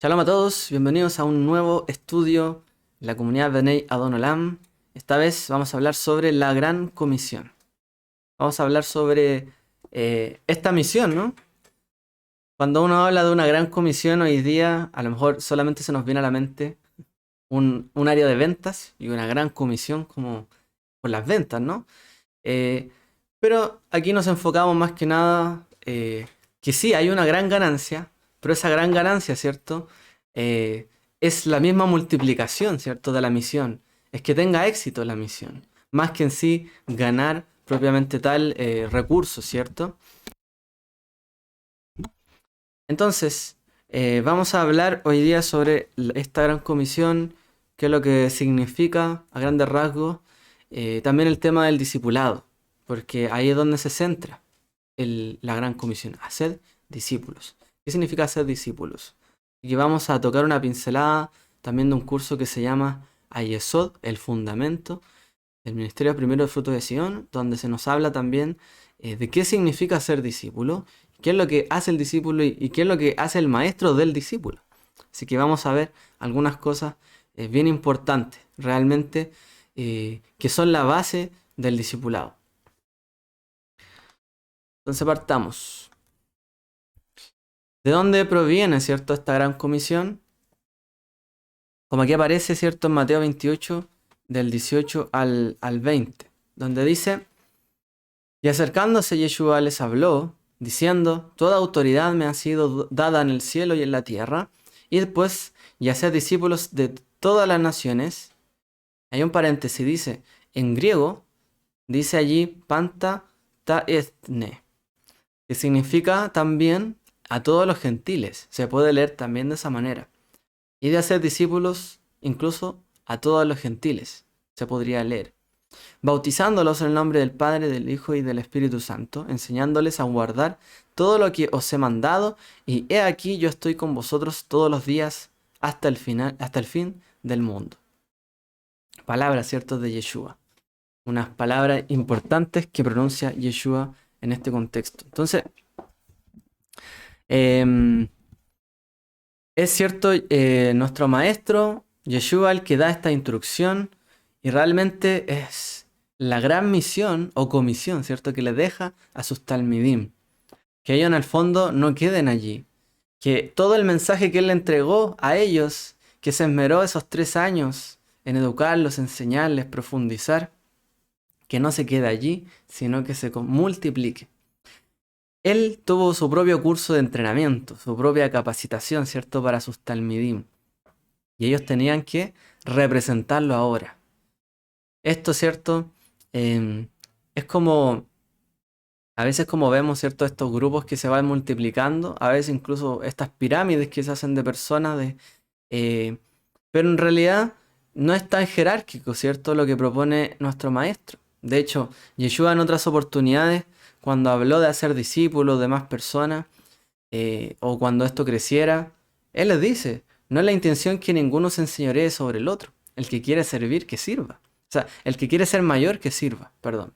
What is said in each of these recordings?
Shalom a todos, bienvenidos a un nuevo estudio en la comunidad Bnei Adon Olam. Esta vez vamos a hablar sobre la Gran Comisión. Vamos a hablar sobre esta misión, ¿no? Cuando uno habla de una Gran Comisión hoy día, a lo mejor solamente se nos viene a la mente un área de ventas y una Gran Comisión como por las ventas, ¿no? Eh, pero aquí nos enfocamos más que nada que sí, hay una gran ganancia, pero esa gran ganancia, ¿cierto? Eh, es la misma multiplicación, ¿cierto? De la misión. Es que tenga éxito la misión, más que en sí ganar propiamente tal recurso, ¿cierto? Entonces, vamos a hablar hoy día sobre esta gran comisión, qué es lo que significa a grandes rasgos, también el tema del discipulado, porque ahí es donde se centra la gran comisión, hacer discípulos. ¿Qué significa hacer discípulos? Y vamos a tocar una pincelada también de un curso que se llama Ayesod, el fundamento del Ministerio Primero de Fruto de Sion, donde se nos habla también de qué significa ser discípulo, qué es lo que hace el discípulo y qué es lo que hace el maestro del discípulo. Así que vamos a ver algunas cosas bien importantes, realmente, que son la base del discipulado. Entonces partamos. ¿De dónde proviene, cierto, esta gran comisión? Como aquí aparece, cierto, en Mateo 28, del 18 al 20, donde dice: Y acercándose Yeshua les habló, diciendo: Toda autoridad me ha sido dada en el cielo y en la tierra, y después, y hacer discípulos de todas las naciones. Hay un paréntesis, dice, en griego, dice allí panta ta ethne, que significa también a todos los gentiles. Se puede leer también de esa manera. Y de hacer discípulos incluso a todos los gentiles. Se podría leer. Bautizándolos en el nombre del Padre, del Hijo y del Espíritu Santo, enseñándoles a guardar todo lo que os he mandado, y he aquí yo estoy con vosotros todos los días hasta el final, hasta el fin del mundo. Palabras, ¿cierto?, de Yeshua. Unas palabras importantes que pronuncia Yeshua en este contexto. Entonces, es cierto, nuestro maestro, Yeshua, el que da esta instrucción, y realmente es la gran misión o comisión, ¿cierto?, que le deja a sus talmidim. Que ellos en el fondo no queden allí. Que todo el mensaje que él le entregó a ellos, que se esmeró esos 3 años en educarlos, enseñarles, profundizar, que no se quede allí, sino que se multiplique. Él tuvo su propio curso de entrenamiento, su propia capacitación, ¿cierto?, para sus talmidim. Y ellos tenían que representarlo ahora. Esto, ¿cierto? Es como, a veces como vemos, ¿cierto?, estos grupos que se van multiplicando, a veces incluso estas pirámides que se hacen de personas, pero en realidad no es tan jerárquico, ¿cierto?, lo que propone nuestro maestro. De hecho, Yeshua en otras oportunidades, cuando habló de hacer discípulos de más personas, o cuando esto creciera, él les dice: no es la intención que ninguno se enseñoree sobre el otro. El que quiere servir, que sirva. O sea, el que quiere ser mayor, que sirva, perdón.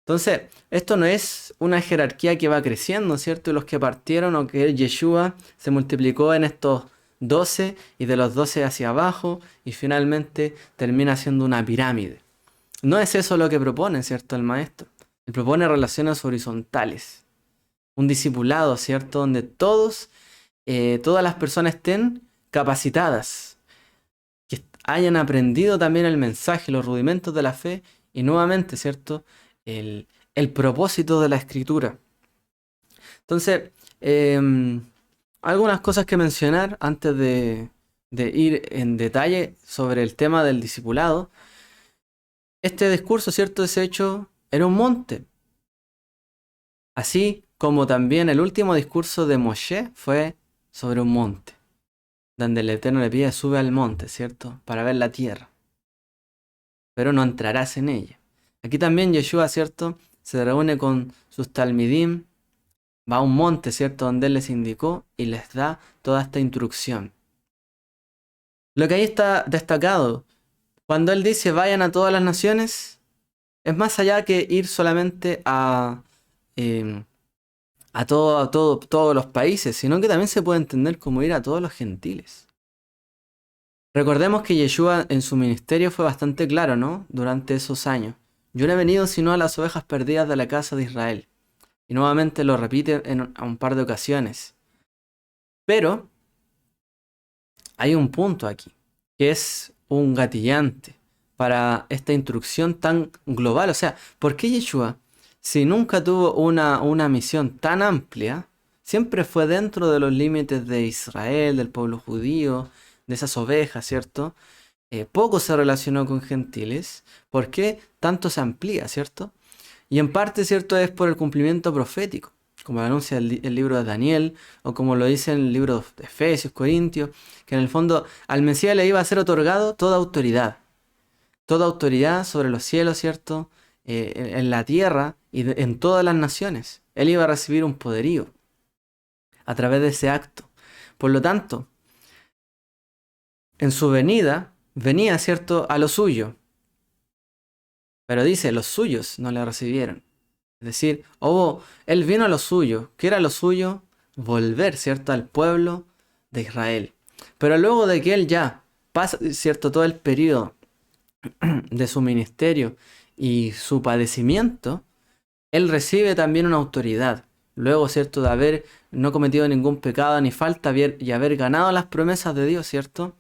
Entonces, esto no es una jerarquía que va creciendo, ¿cierto? Y los que partieron o que Yeshua se multiplicó en estos 12 y de los 12 hacia abajo y finalmente termina siendo una pirámide. No es eso lo que propone, ¿cierto?, el maestro. Él propone relaciones horizontales. Un discipulado, ¿cierto?, donde todas las personas estén capacitadas, que hayan aprendido también el mensaje, los rudimentos de la fe y nuevamente, ¿cierto?, el propósito de la escritura. Entonces, algunas cosas que mencionar antes de ir en detalle sobre el tema del discipulado. Este discurso, ¿cierto?, ese hecho era un monte. Así como también el último discurso de Moshe fue sobre un monte, donde el Eterno le pide: sube al monte, ¿cierto?, para ver la tierra, pero no entrarás en ella. Aquí también Yeshua, ¿cierto?, se reúne con sus talmidim, va a un monte, ¿cierto?, donde él les indicó y les da toda esta instrucción. Lo que ahí está destacado, cuando él dice vayan a todas las naciones, es más allá que ir solamente a todos los países, sino que también se puede entender como ir a todos los gentiles. Recordemos que Yeshua en su ministerio fue bastante claro, ¿no? Durante esos años. Yo no he venido sino a las ovejas perdidas de la casa de Israel. Y nuevamente lo repite a un par de ocasiones. Pero hay un punto aquí, que es un gatillante para esta instrucción tan global. O sea, ¿por qué Yeshua, si nunca tuvo una misión tan amplia, siempre fue dentro de los límites de Israel, del pueblo judío, de esas ovejas, ¿cierto? Poco se relacionó con gentiles. ¿Por qué tanto se amplía, ¿cierto? Y en parte, ¿cierto? Es por el cumplimiento profético, como lo anuncia el libro de Daniel, o como lo dice en el libro de Efesios, Corintios, que en el fondo al Mesías le iba a ser otorgado toda autoridad sobre los cielos, ¿cierto? En la tierra y en todas las naciones. Él iba a recibir un poderío a través de ese acto. Por lo tanto, en su venida, venía, ¿cierto?, a lo suyo. Pero dice, los suyos no le recibieron. Es decir, él vino a lo suyo. ¿Qué era lo suyo? Volver, ¿cierto?, al pueblo de Israel. Pero luego de que él ya pasa, ¿cierto?, todo el periodo de su ministerio y su padecimiento, él recibe también una autoridad. Luego, ¿cierto?, de haber no cometido ningún pecado ni falta y haber ganado las promesas de Dios, ¿cierto?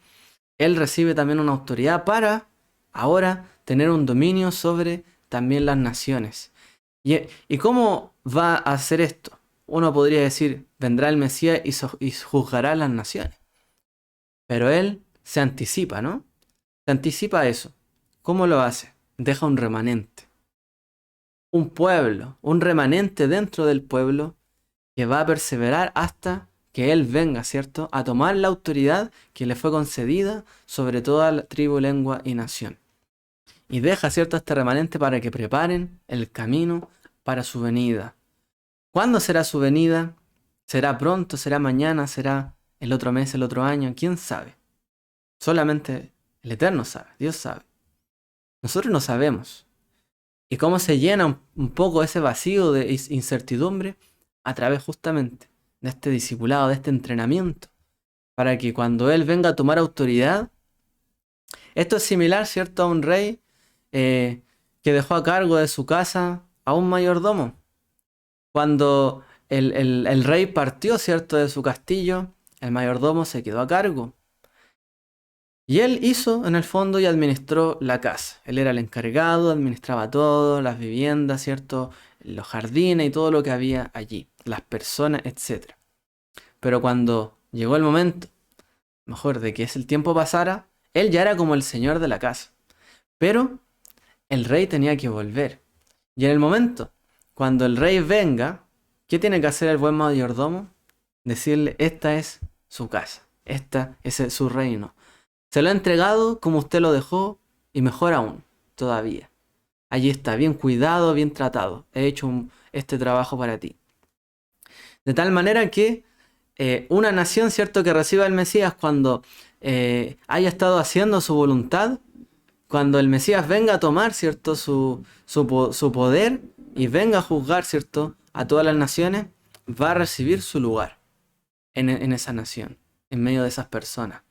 Él recibe también una autoridad para ahora tener un dominio sobre también las naciones. ¿Y cómo va a hacer esto? Uno podría decir, vendrá el Mesías y juzgará a las naciones. Pero él se anticipa, ¿no? Se anticipa a eso. ¿Cómo lo hace? Deja un remanente. Un pueblo, un remanente dentro del pueblo que va a perseverar hasta que él venga, ¿cierto?, a tomar la autoridad que le fue concedida sobre toda la tribu, lengua y nación. Y deja, ¿cierto?, este remanente para que preparen el camino para su venida. ¿Cuándo será su venida? ¿Será pronto? ¿Será mañana? ¿Será el otro mes, el otro año? ¿Quién sabe? Solamente el Eterno sabe, Dios sabe. Nosotros no sabemos. ¿Y cómo se llena un poco ese vacío de incertidumbre? A través justamente de este discipulado, de este entrenamiento, para que cuando Él venga a tomar autoridad, esto es similar, ¿cierto?, a un rey que dejó a cargo de su casa a un mayordomo. Cuando el rey partió, ¿cierto?, de su castillo, el mayordomo se quedó a cargo. Y él hizo, en el fondo, y administró la casa. Él era el encargado, administraba todo, las viviendas, ¿cierto?, los jardines y todo lo que había allí, las personas, etc. Pero cuando llegó el momento, mejor de que ese tiempo pasara, él ya era como el señor de la casa. Pero el rey tenía que volver. Y en el momento, cuando el rey venga, ¿qué tiene que hacer el buen mayordomo? Decirle, esta es su casa, esta es su reino. Se lo ha entregado como usted lo dejó y mejor aún, todavía. Allí está, bien cuidado, bien tratado. He hecho este trabajo para ti. De tal manera que una nación, ¿cierto?, que reciba al Mesías cuando haya estado haciendo su voluntad, cuando el Mesías venga a tomar, ¿cierto?, su poder y venga a juzgar, ¿cierto?, a todas las naciones, va a recibir su lugar en esa nación, en medio de esas personas.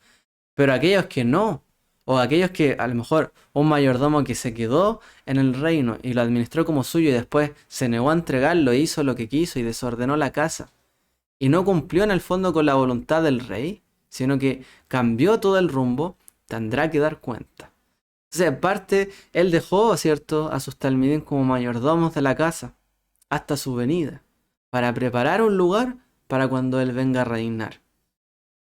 Pero aquellos que no, o aquellos que a lo mejor un mayordomo que se quedó en el reino y lo administró como suyo y después se negó a entregarlo, hizo lo que quiso y desordenó la casa, y no cumplió en el fondo con la voluntad del rey, sino que cambió todo el rumbo, tendrá que dar cuenta. Entonces, aparte, él dejó, ¿cierto?, a sus talmidim como mayordomos de la casa hasta su venida, para preparar un lugar para cuando él venga a reinar.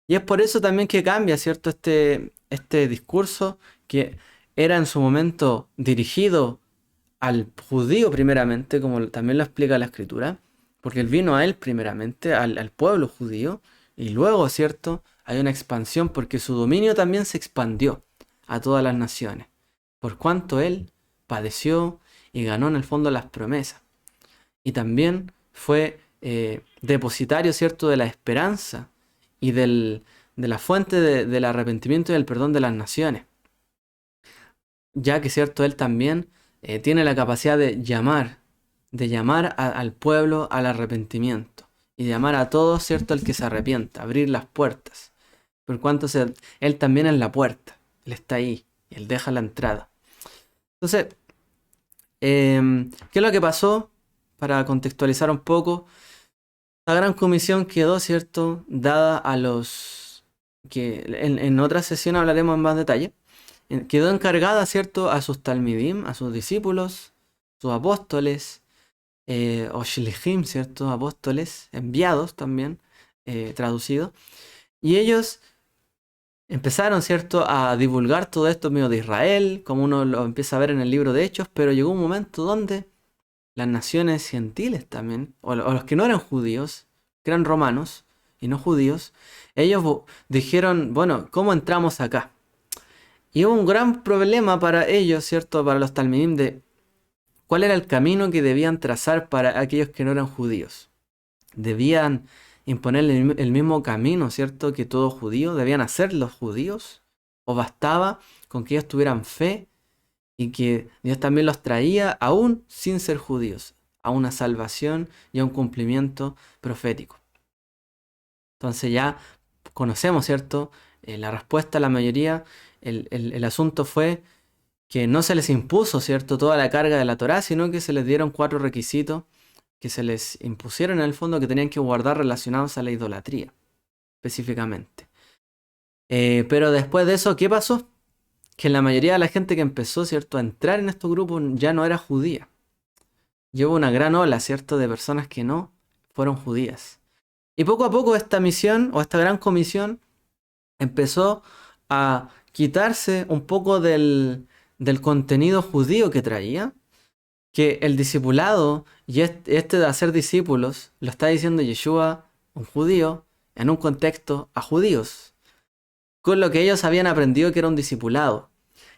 Y es por eso también que cambia, ¿cierto?, este discurso que era en su momento dirigido al judío primeramente, como también lo explica la escritura, porque él vino a él primeramente, al pueblo judío, y luego, ¿cierto?, hay una expansión porque su dominio también se expandió a todas las naciones, por cuanto él padeció y ganó en el fondo las promesas. Y también fue depositario, ¿cierto?, de la esperanza y de la fuente del arrepentimiento y del perdón de las naciones. Ya que, ¿cierto?, él también tiene la capacidad de llamar al pueblo al arrepentimiento. y llamar a todos, ¿cierto?, el que se arrepienta, abrir las puertas. Por cuanto Él también es la puerta, Él está ahí, y Él deja la entrada. Entonces, ¿qué es lo que pasó? Para contextualizar un poco, la gran comisión quedó, ¿cierto?, dada a los que en otra sesión hablaremos en más detalle. Quedó encargada, ¿cierto?, a sus talmidim, a sus discípulos, sus apóstoles, o shlichim, ¿cierto?, apóstoles, enviados también, traducidos. Y ellos empezaron, ¿cierto?, a divulgar todo esto en medio de Israel, como uno lo empieza a ver en el libro de Hechos, pero llegó un momento donde las naciones gentiles también, o los que no eran judíos, que eran romanos y no judíos, ellos dijeron, bueno, ¿cómo entramos acá? Y hubo un gran problema para ellos, ¿cierto?, para los talmidim, de cuál era el camino que debían trazar para aquellos que no eran judíos. Debían imponer el mismo camino, ¿cierto?, que todo judío, debían hacer los judíos, o bastaba con que ellos tuvieran fe y que Dios también los traía aún sin ser judíos, a una salvación y a un cumplimiento profético. Entonces ya conocemos, ¿cierto?, la respuesta a la mayoría. El asunto fue que no se les impuso, ¿cierto?, toda la carga de la Torá, sino que se les dieron 4 requisitos que se les impusieron en el fondo, que tenían que guardar relacionados a la idolatría, específicamente. Pero después de eso, ¿qué pasó? Que la mayoría de la gente que empezó, ¿cierto?, a entrar en estos grupos ya no era judía. Y hubo una gran ola, ¿cierto?, de personas que no fueron judías. Y poco a poco esta misión, o esta gran comisión, empezó a quitarse un poco del contenido judío que traía, que el discipulado y este de hacer discípulos lo está diciendo Yeshua, un judío, en un contexto a judíos, con lo que ellos habían aprendido que era un discipulado,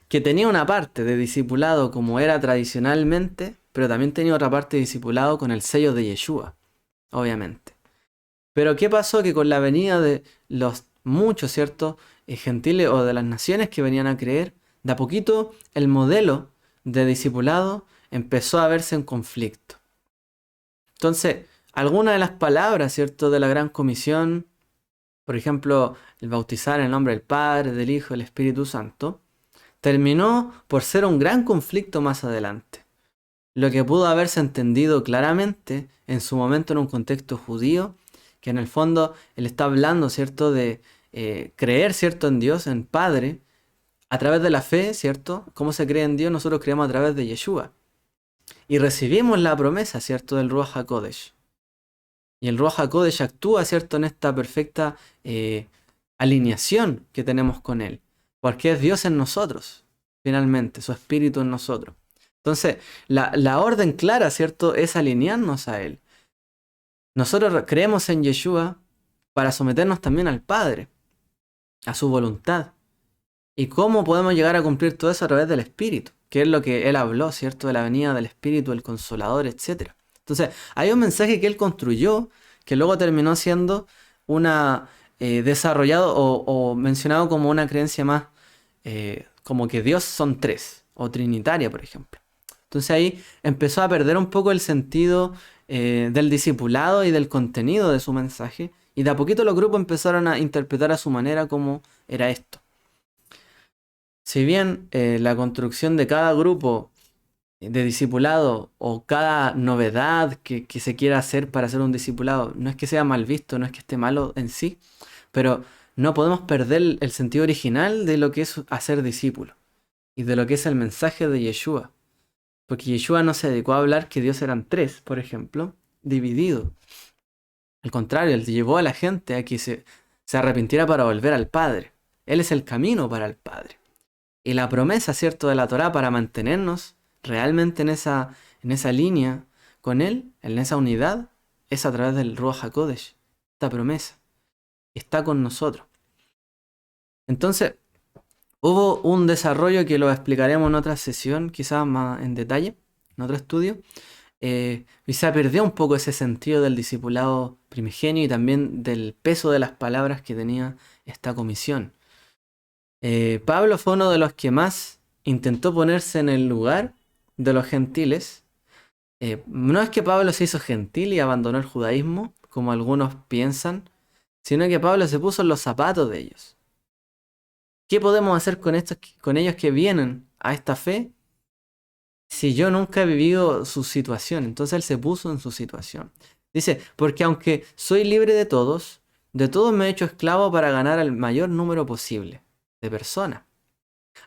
que tenía una parte de discipulado como era tradicionalmente, pero también tenía otra parte de discipulado con el sello de Yeshua, obviamente. Pero ¿qué pasó? Que con la venida de los muchos, ¿cierto?, gentiles o de las naciones que venían a creer, de a poquito el modelo de discipulado empezó a verse en conflicto. Entonces, algunas de las palabras, ¿cierto?, de la Gran Comisión, por ejemplo, el bautizar en el nombre del Padre, del Hijo y del Espíritu Santo, terminó por ser un gran conflicto más adelante. Lo que pudo haberse entendido claramente en su momento en un contexto judío, que en el fondo él está hablando, ¿cierto?, de creer, ¿cierto?, en Dios, en Padre, a través de la fe, ¿cierto? ¿Cómo se cree en Dios? Nosotros creemos a través de Yeshua. Y recibimos la promesa, ¿cierto?, del Ruach HaKodesh. Y el Ruach HaKodesh actúa, ¿cierto?, en esta perfecta alineación que tenemos con Él. Porque es Dios en nosotros, finalmente, su Espíritu en nosotros. Entonces, la orden clara, ¿cierto?, es alinearnos a Él. Nosotros creemos en Yeshua para someternos también al Padre, a su voluntad. ¿Y cómo podemos llegar a cumplir todo eso? A través del Espíritu, que es lo que Él habló, ¿cierto?, de la venida del Espíritu, el Consolador, etc. Entonces, hay un mensaje que Él construyó, que luego terminó siendo desarrollado o mencionado como una creencia más, como que Dios son 3, o trinitaria, por ejemplo. Entonces ahí empezó a perder un poco el sentido del discipulado y del contenido de su mensaje, y de a poquito los grupos empezaron a interpretar a su manera cómo era esto. Si bien la construcción de cada grupo de discipulado o cada novedad que se quiera hacer para hacer un discipulado, no es que sea mal visto, no es que esté malo en sí, pero no podemos perder el sentido original de lo que es hacer discípulo y de lo que es el mensaje de Yeshua. Porque Yeshua no se dedicó a hablar que Dios eran 3, por ejemplo, dividido. Al contrario, Él llevó a la gente a que se arrepintiera para volver al Padre. Él es el camino para el Padre. Y la promesa, ¿cierto?, de la Torá para mantenernos realmente en esa línea con Él, en esa unidad, es a través del Ruach HaKodesh. Esta promesa está con nosotros. Entonces, hubo un desarrollo que lo explicaremos en otra sesión, quizás más en detalle, en otro estudio. Y se perdió un poco ese sentido del discipulado primigenio y también del peso de las palabras que tenía esta comisión. Pablo fue uno de los que más intentó ponerse en el lugar de los gentiles. No es que Pablo se hizo gentil y abandonó el judaísmo, como algunos piensan, sino que Pablo se puso en los zapatos de ellos. ¿Qué podemos hacer con ellos que vienen a esta fe si yo nunca he vivido su situación? Entonces él se puso en su situación. Dice, porque aunque soy libre de todos me he hecho esclavo para ganar al mayor número posible de personas.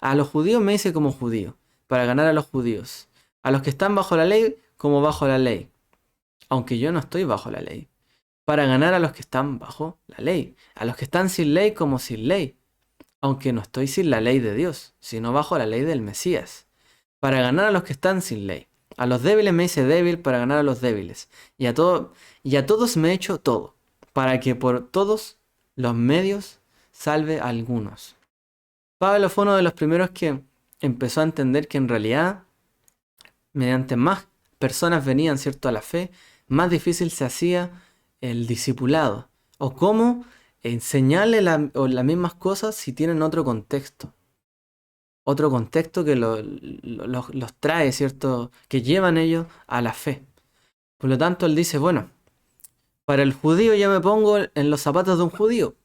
A los judíos me hice como judío, para ganar a los judíos. A los que están bajo la ley, como bajo la ley. Aunque yo no estoy bajo la ley. Para ganar a los que están bajo la ley. A los que están sin ley, como sin ley. Aunque no estoy sin la ley de Dios, sino bajo la ley del Mesías. Para ganar a los que están sin ley. A los débiles me hice débil para ganar a los débiles. Y a todos me he hecho todo, para que por todos los medios salve a algunos. Pablo fue uno de los primeros que empezó a entender que en realidad, mediante más personas venían, ¿cierto?, a la fe, más difícil se hacía el discipulado. O cómo enseñarle las mismas cosas si tienen otro contexto. Otro contexto que los trae, ¿cierto?, que llevan ellos a la fe. Por lo tanto, él dice, bueno, para el judío yo me pongo en los zapatos de un judío.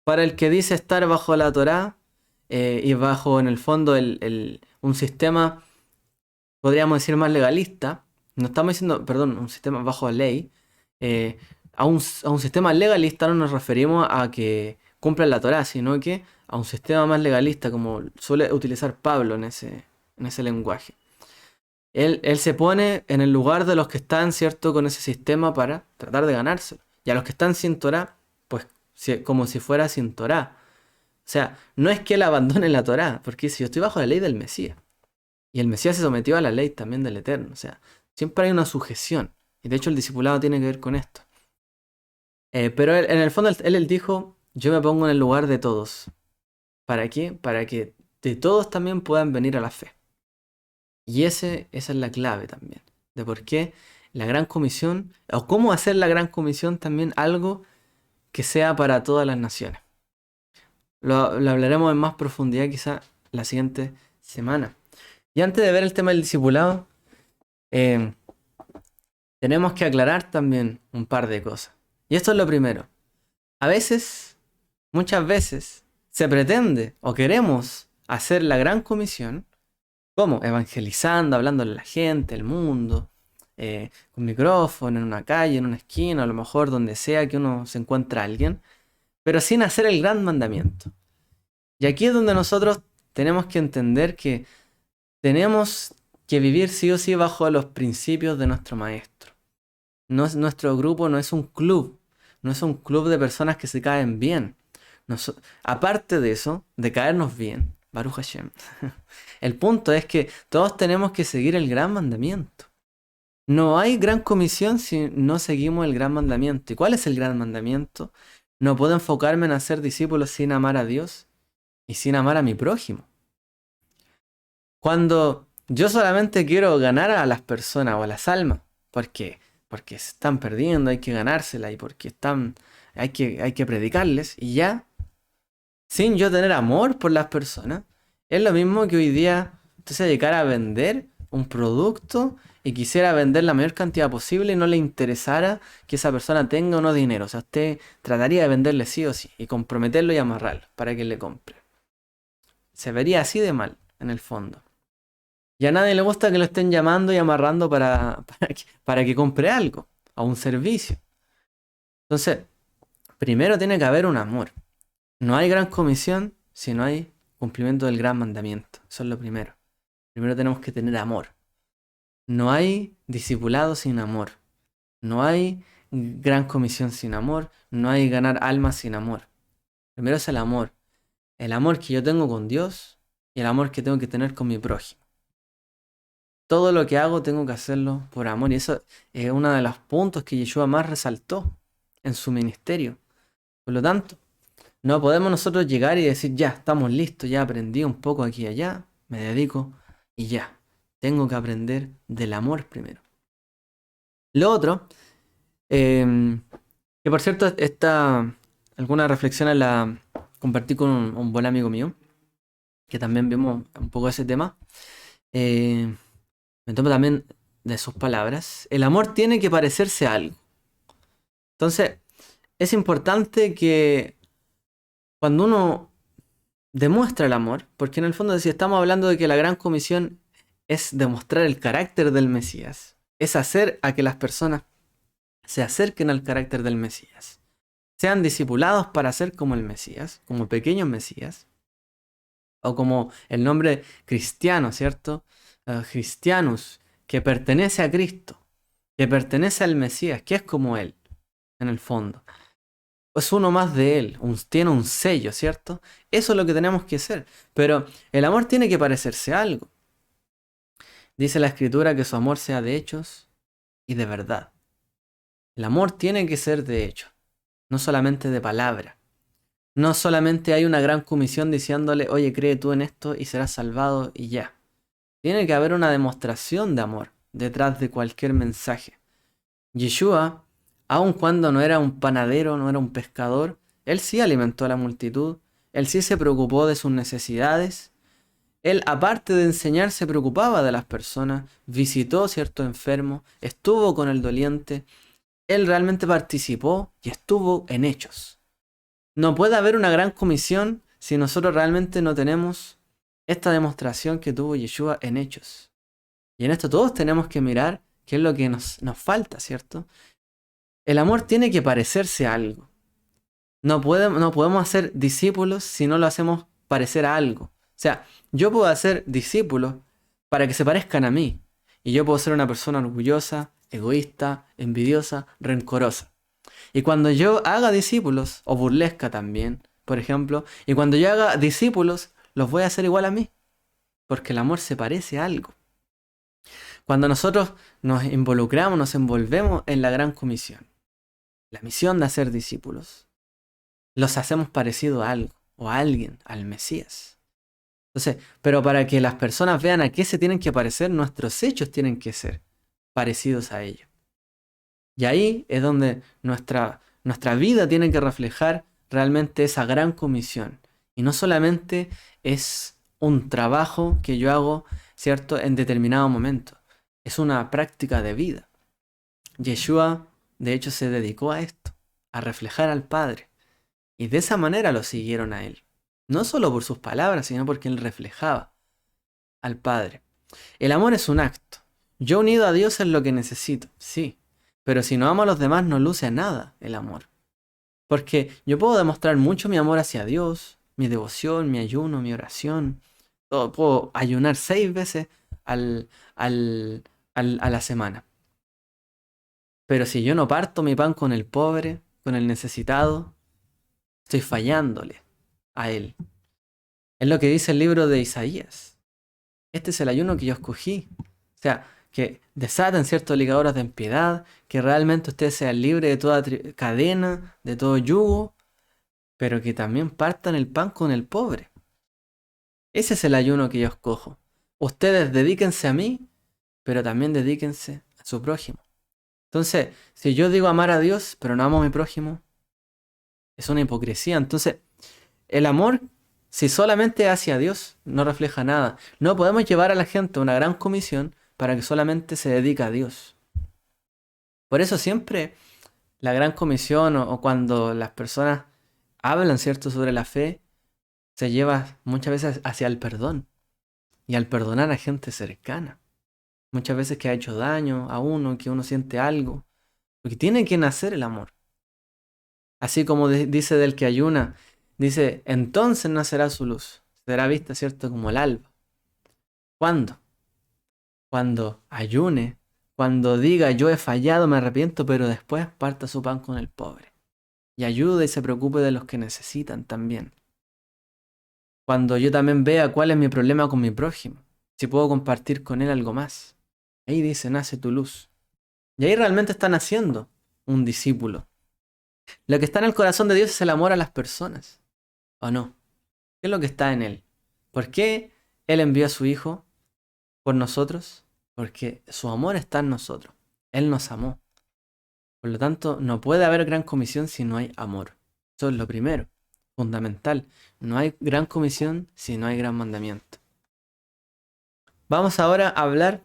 Para el que dice estar bajo la Torá y bajo, en el fondo, un sistema, podríamos decir, más legalista. No estamos diciendo, perdón, un sistema bajo ley. A un sistema legalista no nos referimos a que cumplan la Torá, sino que a un sistema más legalista, como suele utilizar Pablo en ese lenguaje. Él se pone en el lugar de los que están, ¿cierto?, con ese sistema para tratar de ganárselo. Y a los que están sin Torá, pues como si fuera sin Torá. O sea, no es que él abandone la Torá, porque si yo estoy bajo la ley del Mesías. Y el Mesías se sometió a la ley también del Eterno. O sea, siempre hay una sujeción. Y de hecho el discipulado tiene que ver con esto. Pero en el fondo él dijo, yo me pongo en el lugar de todos. ¿Para qué? Para que de todos también puedan venir a la fe. Y esa es la clave también. De por qué la Gran Comisión, o cómo hacer la Gran Comisión también algo que sea para todas las naciones. Lo hablaremos en más profundidad quizá la siguiente semana. Y antes de ver el tema del discipulado, tenemos que aclarar también un par de cosas. Y esto es lo primero. A veces, muchas veces, se pretende o queremos hacer la Gran Comisión, ¿cómo? Evangelizando, hablándole a la gente, al mundo, con micrófono, en una calle, en una esquina, a lo mejor donde sea que uno se encuentre a alguien, pero sin hacer el gran mandamiento. Y aquí es donde nosotros tenemos que entender que tenemos que vivir sí o sí bajo los principios de nuestro maestro. Nuestro grupo no es un club, no es un club de personas que se caen bien. Aparte de eso, de caernos bien, Baruch Hashem, el punto es que todos tenemos que seguir el gran mandamiento. No hay gran comisión si no seguimos el gran mandamiento. ¿Y cuál es el gran mandamiento? No puedo enfocarme en hacer discípulos sin amar a Dios y sin amar a mi prójimo. Cuando yo solamente quiero ganar a las personas o a las almas, porque se están perdiendo, hay que ganársela y porque hay que predicarles y ya, sin yo tener amor por las personas, es lo mismo que hoy día usted se dedicara a vender un producto y quisiera vender la mayor cantidad posible y no le interesara que esa persona tenga o no dinero. O sea, usted trataría de venderle sí o sí y comprometerlo y amarrarlo para que le compre. Se vería así de mal, en el fondo. Y a nadie le gusta que lo estén llamando y amarrando para que compre algo, a un servicio. Entonces, primero tiene que haber un amor. No hay gran comisión si no hay cumplimiento del gran mandamiento. Eso es lo primero. Primero tenemos que tener amor. No hay discipulado sin amor. No hay gran comisión sin amor. No hay ganar almas sin amor. Primero es el amor. El amor que yo tengo con Dios y el amor que tengo que tener con mi prójimo. Todo lo que hago tengo que hacerlo por amor. Y eso es uno de los puntos que Yeshua más resaltó en su ministerio. Por lo tanto, no podemos nosotros llegar y decir, ya, estamos listos, ya aprendí un poco aquí y allá, me dedico y ya. Tengo que aprender del amor primero. Lo otro, que por cierto, alguna reflexión la compartí con un buen amigo mío, que también vimos un poco ese tema. Me tomo también de sus palabras. El amor tiene que parecerse a algo. Entonces, es importante que cuando uno demuestra el amor, porque en el fondo si estamos hablando de que la gran comisión es demostrar el carácter del Mesías, es hacer a que las personas se acerquen al carácter del Mesías, sean discipulados para ser como el Mesías, como pequeños Mesías, o como el nombre cristiano, ¿cierto? Cristianus, que pertenece a Cristo, que pertenece al Mesías, que es como Él, en el fondo. Es uno más de Él, tiene un sello, ¿cierto? Eso es lo que tenemos que ser. Pero el amor tiene que parecerse a algo. Dice la Escritura que su amor sea de hechos y de verdad. El amor tiene que ser de hechos, no solamente de palabra. No solamente hay una gran comisión diciéndole, oye, cree tú en esto y serás salvado y ya. Tiene que haber una demostración de amor detrás de cualquier mensaje. Yeshua, aun cuando no era un panadero, no era un pescador, él sí alimentó a la multitud, él sí se preocupó de sus necesidades. Él, aparte de enseñar, se preocupaba de las personas, visitó ciertos enfermos, estuvo con el doliente, él realmente participó y estuvo en hechos. No puede haber una gran comisión si nosotros realmente no tenemos esta demostración que tuvo Yeshua en hechos. Y en esto todos tenemos que mirar qué es lo que nos falta, ¿cierto? El amor tiene que parecerse a algo. No podemos hacer discípulos si no lo hacemos parecer a algo. O sea, yo puedo hacer discípulos para que se parezcan a mí. Y yo puedo ser una persona orgullosa, egoísta, envidiosa, rencorosa. Y cuando yo haga discípulos, o burlesca también, por ejemplo, y cuando yo haga discípulos, los voy a hacer igual a mí. Porque el amor se parece a algo. Cuando nosotros nos involucramos, nos envolvemos en la gran comisión, la misión de hacer discípulos, los hacemos parecido a algo, o a alguien, al Mesías. Entonces, pero para que las personas vean a qué se tienen que parecer, nuestros hechos tienen que ser parecidos a ellos. Y ahí es donde nuestra vida tiene que reflejar realmente esa gran comisión. Y no solamente es un trabajo que yo hago, ¿cierto?, en determinado momento. Es una práctica de vida. Yeshua, de hecho, se dedicó a esto, a reflejar al Padre. Y de esa manera lo siguieron a él. No solo por sus palabras, sino porque él reflejaba al Padre. El amor es un acto. Yo unido a Dios es lo que necesito, sí. Pero si no amo a los demás no luce a nada el amor. Porque yo puedo demostrar mucho mi amor hacia Dios, mi devoción, mi ayuno, mi oración. Puedo ayunar 6 veces al, a la semana. Pero si yo no parto mi pan con el pobre, con el necesitado, estoy fallándole a él. Es lo que dice el libro de Isaías. Este es el ayuno que yo escogí. O sea, que desaten ciertos ligaduras de impiedad, que realmente ustedes sean libres de toda cadena, de todo yugo, pero que también partan el pan con el pobre. Ese es el ayuno que yo escojo. Ustedes dedíquense a mí, pero también dedíquense a su prójimo. Entonces, si yo digo amar a Dios, pero no amo a mi prójimo, es una hipocresía. Entonces, el amor, si solamente hacia Dios, no refleja nada. No podemos llevar a la gente a una gran comisión para que solamente se dedique a Dios. Por eso siempre la gran comisión o cuando las personas hablan, ¿cierto?, sobre la fe, se lleva muchas veces hacia el perdón y al perdonar a gente cercana. Muchas veces que ha hecho daño a uno, que uno siente algo. Porque tiene que nacer el amor. Así como dice del que ayuna, dice, entonces nacerá su luz. Será vista, ¿cierto?, como el alba. ¿Cuándo? Cuando ayune, cuando diga yo he fallado, me arrepiento, pero después parta su pan con el pobre. Y ayude y se preocupe de los que necesitan también. Cuando yo también vea cuál es mi problema con mi prójimo, si puedo compartir con él algo más. Ahí dice, nace tu luz. Y ahí realmente están haciendo un discípulo. Lo que está en el corazón de Dios es el amor a las personas. ¿O no? ¿Qué es lo que está en él? ¿Por qué él envió a su Hijo por nosotros? Porque su amor está en nosotros. Él nos amó. Por lo tanto, no puede haber gran comisión si no hay amor. Eso es lo primero, fundamental. No hay gran comisión si no hay gran mandamiento. Vamos ahora a hablar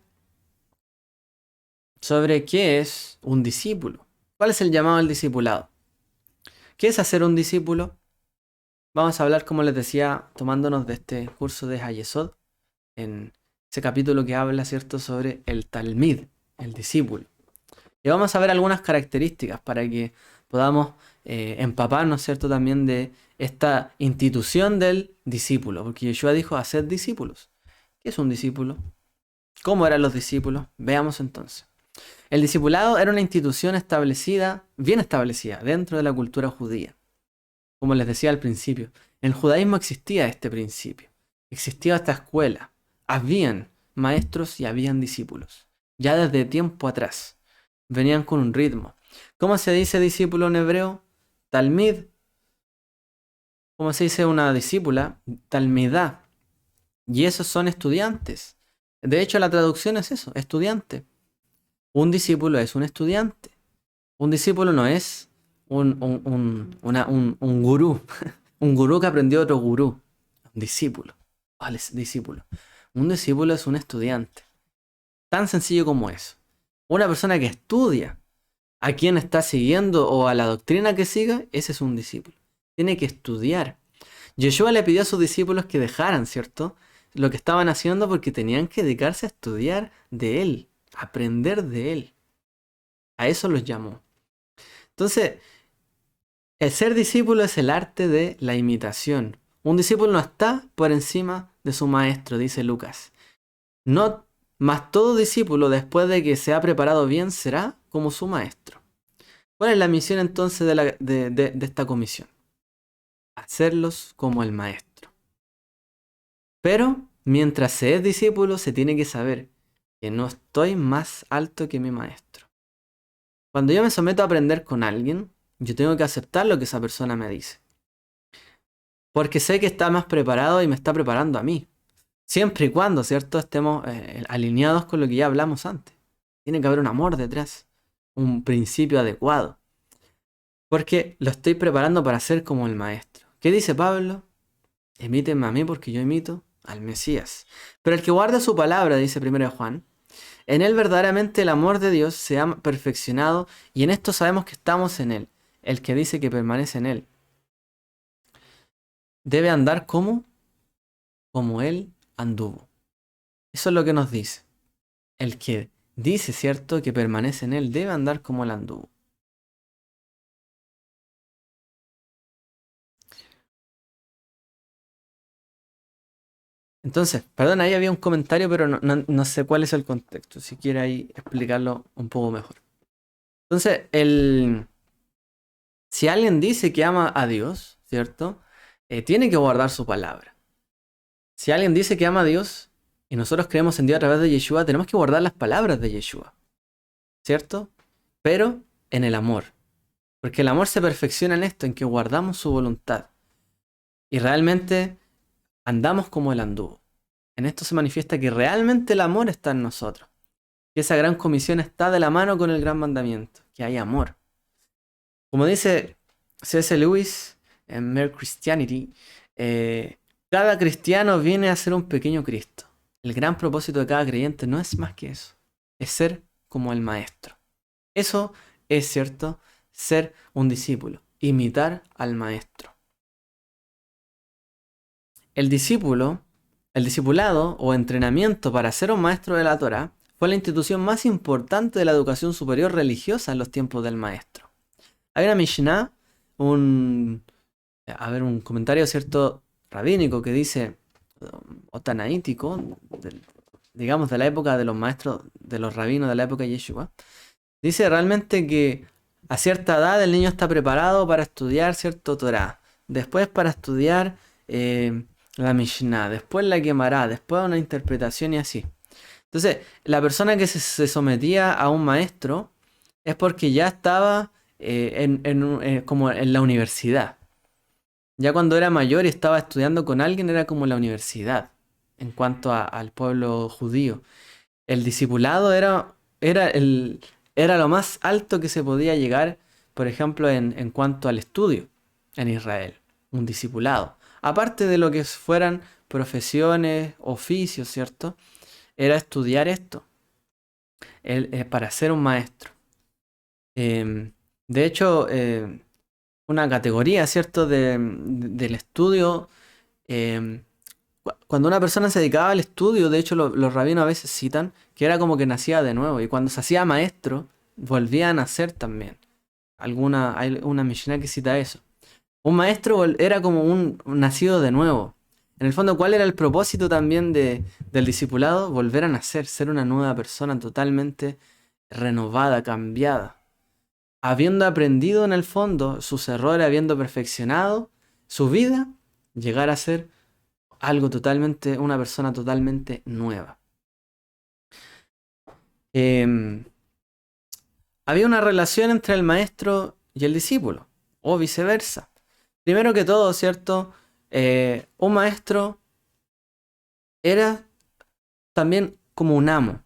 sobre qué es un discípulo. ¿Cuál es el llamado al discipulado? ¿Qué es hacer un discípulo? Vamos a hablar, como les decía, tomándonos de este curso de Hayesod, en ese capítulo que habla, ¿cierto?, sobre el talmid, el discípulo. Y vamos a ver algunas características para que podamos empaparnos, ¿cierto?, también de esta institución del discípulo. Porque Yeshua dijo, haced discípulos. ¿Qué es un discípulo? ¿Cómo eran los discípulos? Veamos entonces. El discipulado era una institución establecida, bien establecida, dentro de la cultura judía. Como les decía al principio, en el judaísmo existía este principio. Existía esta escuela. Habían maestros y habían discípulos. Ya desde tiempo atrás. Venían con un ritmo. ¿Cómo se dice discípulo en hebreo? Talmid. ¿Cómo se dice una discípula? Talmidá. Y esos son estudiantes. De hecho, la traducción es eso, estudiante. Un discípulo es un estudiante. Un discípulo no es un gurú. Un gurú que aprendió otro gurú. Un discípulo. ¿Cuál es discípulo? Un discípulo es un estudiante. Tan sencillo como eso. Una persona que estudia a quién está siguiendo o a la doctrina que siga, ese es un discípulo. Tiene que estudiar. Yeshua le pidió a sus discípulos que dejaran, ¿cierto?, lo que estaban haciendo porque tenían que dedicarse a estudiar de él, aprender de él. A eso los llamó. Entonces, el ser discípulo es el arte de la imitación. Un discípulo no está por encima de su maestro, dice Lucas. No, mas todo discípulo, después de que se ha preparado bien, será como su maestro. ¿Cuál es la misión entonces de esta comisión? Hacerlos como el maestro. Pero mientras se es discípulo, se tiene que saber que no estoy más alto que mi maestro. Cuando yo me someto a aprender con alguien, yo tengo que aceptar lo que esa persona me dice. Porque sé que está más preparado y me está preparando a mí. Siempre y cuando, ¿cierto?, estemos alineados con lo que ya hablamos antes. Tiene que haber un amor detrás, un principio adecuado. Porque lo estoy preparando para ser como el maestro. ¿Qué dice Pablo? Imítenme a mí porque yo imito al Mesías. Pero el que guarda su palabra, dice 1 Juan, en él verdaderamente el amor de Dios se ha perfeccionado y en esto sabemos que estamos en él. El que dice que permanece en él debe andar como él anduvo. Eso es lo que nos dice. El que dice, ¿cierto?, que permanece en él debe andar como él anduvo. Entonces, perdón, ahí había un comentario, pero no sé cuál es el contexto. Si quiere ahí explicarlo un poco mejor. Entonces, si alguien dice que ama a Dios, ¿cierto? Tiene que guardar su palabra. Si alguien dice que ama a Dios y nosotros creemos en Dios a través de Yeshua, tenemos que guardar las palabras de Yeshua, ¿cierto? Pero en el amor. Porque el amor se perfecciona en esto, en que guardamos su voluntad. Y realmente andamos como Él anduvo. En esto se manifiesta que realmente el amor está en nosotros. Que esa gran comisión está de la mano con el gran mandamiento. Que hay amor. Como dice C.S. Lewis en Mere Christianity, cada cristiano viene a ser un pequeño Cristo. El gran propósito de cada creyente no es más que eso. Es ser como el maestro. Eso es, cierto, ser un discípulo. Imitar al maestro. El discipulado o entrenamiento para ser un maestro de la Torá fue la institución más importante de la educación superior religiosa en los tiempos del maestro. Hay una Mishnah, un comentario, cierto, rabínico que dice, o tanaítico, digamos de la época de los maestros, de los rabinos de la época de Yeshua, dice realmente que a cierta edad el niño está preparado para estudiar cierto Torah, después para estudiar la Mishnah, después la Gemara, después una interpretación y así. Entonces, la persona que se sometía a un maestro es porque ya estaba como en la universidad. Ya cuando era mayor y estaba estudiando con alguien era como la universidad en cuanto al pueblo judío. El discipulado era lo más alto que se podía llegar, por ejemplo, en cuanto al estudio en Israel. Un discipulado. Aparte de lo que fueran profesiones, oficios, ¿cierto? Era estudiar esto para ser un maestro. De hecho, una categoría, ¿cierto? Del estudio. eh, Cuando una persona se dedicaba al estudio, de hecho los rabinos a veces citan que era como que nacía de nuevo. Y cuando se hacía maestro, volvía a nacer también. Hay una Mishnah que cita eso. Un maestro era como un nacido de nuevo. En el fondo, ¿cuál era el propósito también del discipulado? Volver a nacer, ser una nueva persona totalmente renovada, cambiada. Habiendo aprendido en el fondo sus errores, habiendo perfeccionado su vida, llegar a ser algo totalmente, una persona totalmente nueva. Em, Había una relación entre el maestro y el discípulo, o viceversa. Primero que todo, ¿cierto? Un maestro era también como un amo,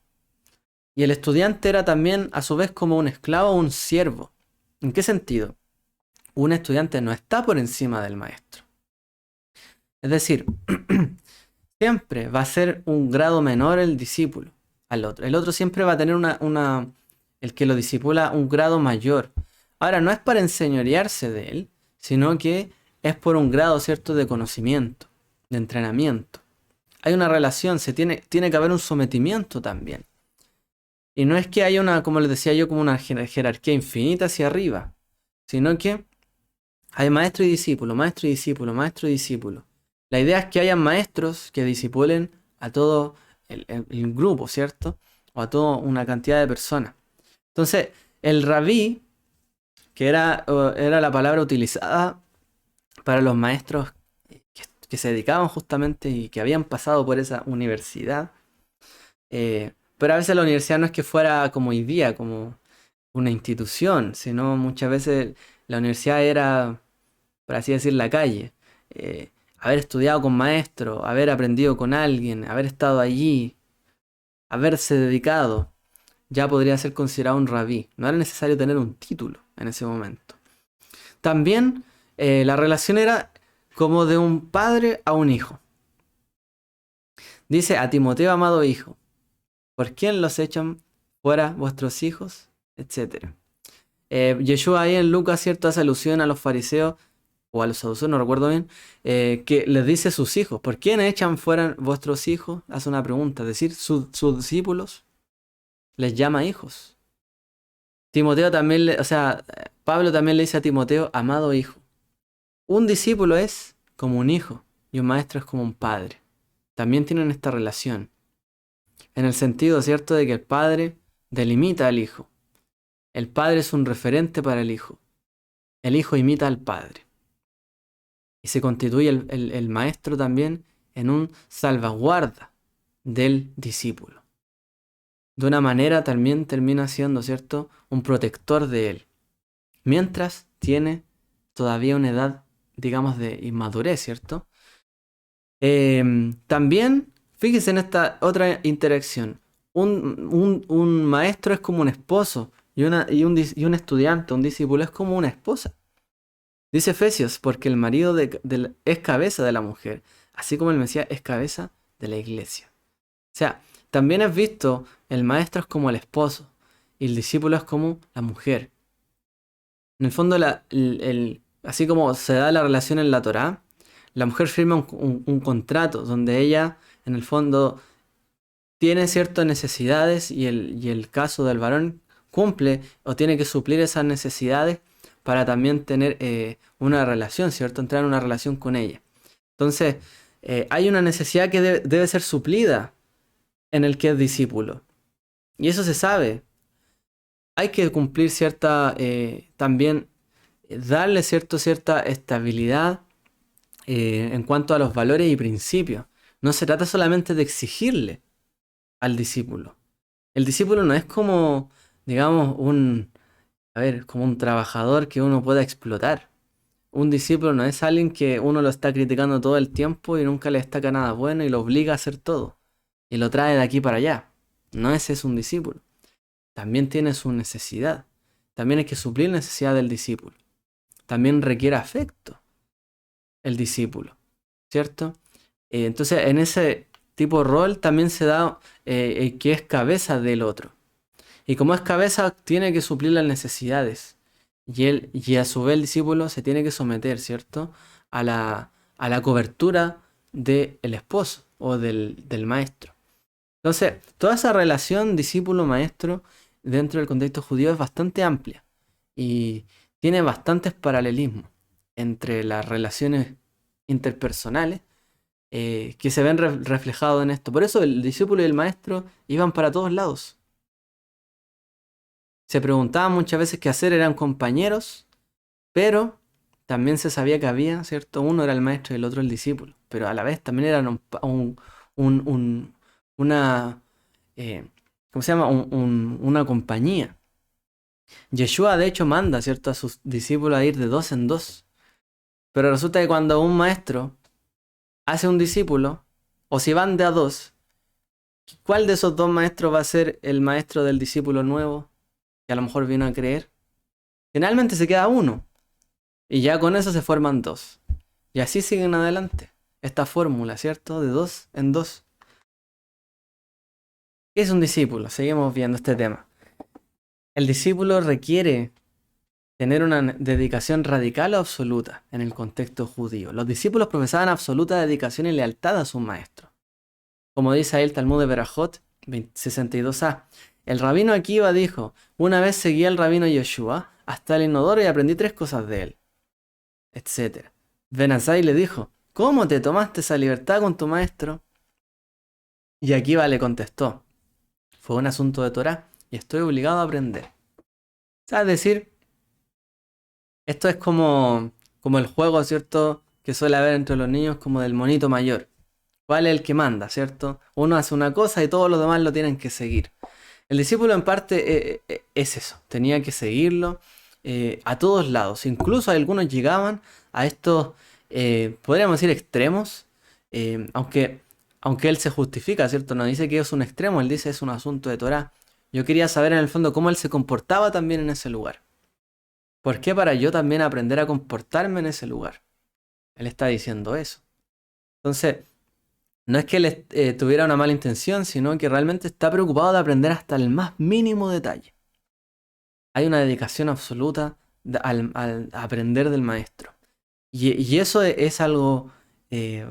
y el estudiante era también a su vez como un esclavo o un siervo. ¿En qué sentido? Un estudiante no está por encima del maestro. Es decir, siempre va a ser un grado menor el discípulo al otro. El otro siempre va a tener el que lo discipula, un grado mayor. Ahora, no es para enseñorearse de él, sino que es por un grado, ¿cierto?, de conocimiento, de entrenamiento. Hay una relación, tiene que haber un sometimiento también. Y no es que haya una, como les decía yo, como una jerarquía infinita hacia arriba, sino que hay maestro y discípulo, maestro y discípulo, maestro y discípulo. La idea es que haya maestros que disipulen a todo el grupo, ¿cierto? O a toda una cantidad de personas. Entonces, el rabí, que era la palabra utilizada para los maestros que se dedicaban justamente y que habían pasado por esa universidad. Pero a veces la universidad no es que fuera como hoy día, como una institución, sino muchas veces la universidad era, por así decir, la calle. Haber estudiado con maestro, haber aprendido con alguien, haber estado allí, haberse dedicado, ya podría ser considerado un rabí. No era necesario tener un título en ese momento. También la relación era como de un padre a un hijo. Dice a Timoteo, amado hijo, ¿por quién los echan fuera vuestros hijos? Etcétera. Yeshua ahí en Lucas, ¿cierto?, hace alusión a los fariseos o a los saduceos, no recuerdo bien, que les dice a sus hijos, ¿por quién echan fuera vuestros hijos? Hace una pregunta, es decir, sus discípulos les llama hijos. Timoteo también, Pablo también le dice a Timoteo, amado hijo. Un discípulo es como un hijo y un maestro es como un padre. También tienen esta relación. En el sentido, ¿cierto?, de que el padre delimita al hijo. El padre es un referente para el hijo. El hijo imita al padre. Y se constituye el maestro también en un salvaguarda del discípulo. De una manera también termina siendo, ¿cierto?, un protector de él. Mientras tiene todavía una edad, digamos, de inmadurez, ¿cierto? También, fíjese en esta otra interacción. Un maestro es como un esposo y un estudiante, un discípulo es como una esposa. Dice Efesios, porque el marido es cabeza de la mujer, así como el Mesías es cabeza de la iglesia. O sea, también es visto, el maestro es como el esposo y el discípulo es como la mujer. En el fondo, así como se da la relación en la Torá, la mujer firma un contrato donde ella, en el fondo, tiene ciertas necesidades y el caso del varón cumple o tiene que suplir esas necesidades para también tener una relación, ¿cierto? Entrar en una relación con ella. Entonces, hay una necesidad que debe ser suplida en el que es discípulo. Y eso se sabe. Hay que cumplir también darle cierta estabilidad en cuanto a los valores y principios. No se trata solamente de exigirle al discípulo. El discípulo no es como, digamos, como un trabajador que uno pueda explotar. Un discípulo no es alguien que uno lo está criticando todo el tiempo y nunca le destaca nada bueno y lo obliga a hacer todo. Y lo trae de aquí para allá. No ese es un discípulo. También tiene su necesidad. También hay que suplir la necesidad del discípulo. También requiere afecto el discípulo, ¿cierto? Entonces, en ese tipo de rol también se da que es cabeza del otro. Y como es cabeza, tiene que suplir las necesidades. y a su vez el discípulo se tiene que someter, ¿cierto? A la cobertura del esposo o del maestro. Entonces, toda esa relación discípulo-maestro dentro del contexto judío es bastante amplia y tiene bastantes paralelismos entre las relaciones interpersonales que se ven reflejados en esto. Por eso el discípulo y el maestro iban para todos lados. Se preguntaban muchas veces qué hacer, eran compañeros, pero también se sabía que había, ¿cierto? Uno era el maestro y el otro el discípulo, pero a la vez también eran una, ¿cómo se llama? Una compañía. Yeshua de hecho manda, ¿cierto? A sus discípulos a ir de dos en dos, pero resulta que cuando un maestro hace un discípulo, o si van de a dos, ¿cuál de esos dos maestros va a ser el maestro del discípulo nuevo que a lo mejor vino a creer? Generalmente se queda uno. Y ya con eso se forman dos. Y así siguen adelante. Esta fórmula, ¿cierto? De dos en dos. ¿Qué es un discípulo? Seguimos viendo este tema. El discípulo requiere tener una dedicación radical o absoluta en el contexto judío. Los discípulos profesaban absoluta dedicación y lealtad a sus maestros. Como dice ahí el Talmud de Berajot 62a. El rabino Akiva dijo: una vez seguí al rabino Yoshua hasta el inodoro y aprendí 3 cosas de él, etc. Ben Azai le dijo: ¿cómo te tomaste esa libertad con tu maestro? Y Akiva le contestó: fue un asunto de Torah y estoy obligado a aprender. O sea, es decir, esto es como el juego, ¿cierto? Que suele haber entre los niños, como del monito mayor. ¿Cuál es el que manda, cierto? Uno hace una cosa y todos los demás lo tienen que seguir. El discípulo en parte es eso, tenía que seguirlo a todos lados. Incluso algunos llegaban a estos, podríamos decir, extremos, aunque él se justifica, ¿cierto? No dice que es un extremo, él dice es un asunto de Torah. Yo quería saber en el fondo cómo él se comportaba también en ese lugar. ¿Por qué para yo también aprender a comportarme en ese lugar? Él está diciendo eso. Entonces, no es que él tuviera una mala intención, sino que realmente está preocupado de aprender hasta el más mínimo detalle. Hay una dedicación absoluta al aprender del maestro. Y eso es algo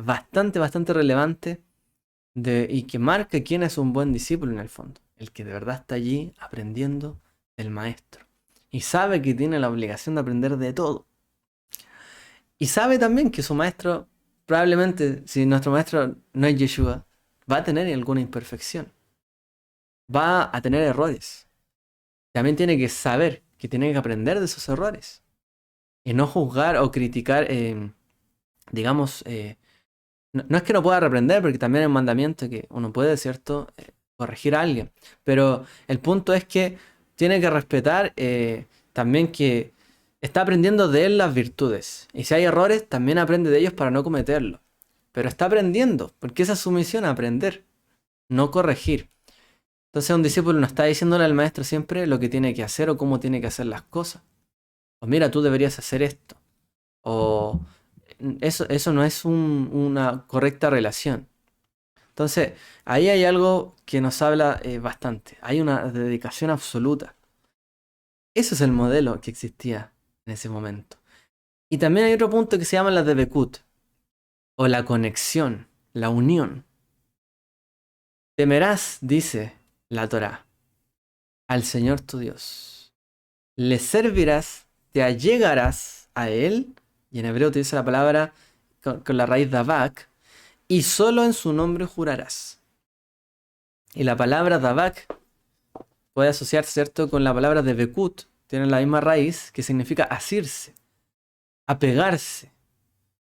bastante relevante y que marca quién es un buen discípulo en el fondo. El que de verdad está allí aprendiendo del maestro. Y sabe que tiene la obligación de aprender de todo. Y sabe también que su maestro, probablemente, si nuestro maestro no es Yeshua, va a tener alguna imperfección. Va a tener errores. También tiene que saber que tiene que aprender de esos errores. Y no juzgar o criticar, digamos, no es que no pueda reprender, porque también hay un mandamiento que uno puede, ¿cierto?, corregir a alguien. Pero el punto es que tiene que respetar también que está aprendiendo de él las virtudes. Y si hay errores, también aprende de ellos para no cometerlos. Pero está aprendiendo, porque esa es su misión, aprender, no corregir. Entonces un discípulo no está diciéndole al maestro siempre lo que tiene que hacer o cómo tiene que hacer las cosas. O mira, tú deberías hacer esto. O eso no es una correcta relación. Entonces, ahí hay algo que nos habla bastante. Hay una dedicación absoluta. Ese es el modelo que existía en ese momento. Y también hay otro punto que se llama la debekut, o la conexión, la unión. Temerás, dice la Torá, al Señor tu Dios. Le servirás, te allegarás a Él, y en hebreo utiliza la palabra con la raíz davak, y solo en su nombre jurarás. Y la palabra davak puede asociarse, ¿cierto?, con la palabra de bekut, tiene la misma raíz, que significa asirse, apegarse,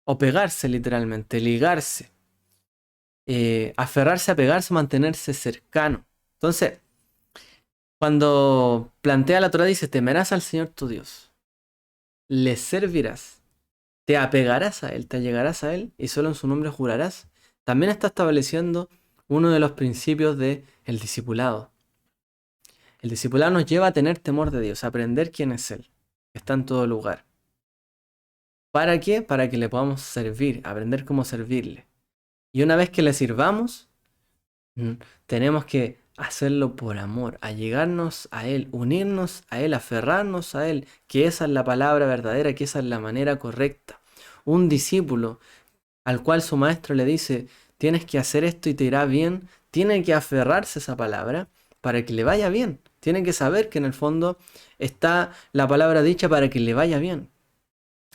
o pegarse literalmente, ligarse, aferrarse, apegarse, mantenerse cercano. Entonces, cuando plantea la Torah dice, temerás al Señor tu Dios, le servirás, te apegarás a Él, te allegarás a Él y solo en su nombre jurarás. También está estableciendo uno de los principios del discipulado. El discipulado nos lleva a tener temor de Dios, a aprender quién es Él, que está en todo lugar. ¿Para qué? Para que le podamos servir, aprender cómo servirle. Y una vez que le sirvamos, tenemos que hacerlo por amor, allegarnos a Él, unirnos a Él, aferrarnos a Él, que esa es la palabra verdadera, que esa es la manera correcta. Un discípulo al cual su maestro le dice, tienes que hacer esto y te irá bien, tiene que aferrarse a esa palabra para que le vaya bien. Tiene que saber que en el fondo está la palabra dicha para que le vaya bien.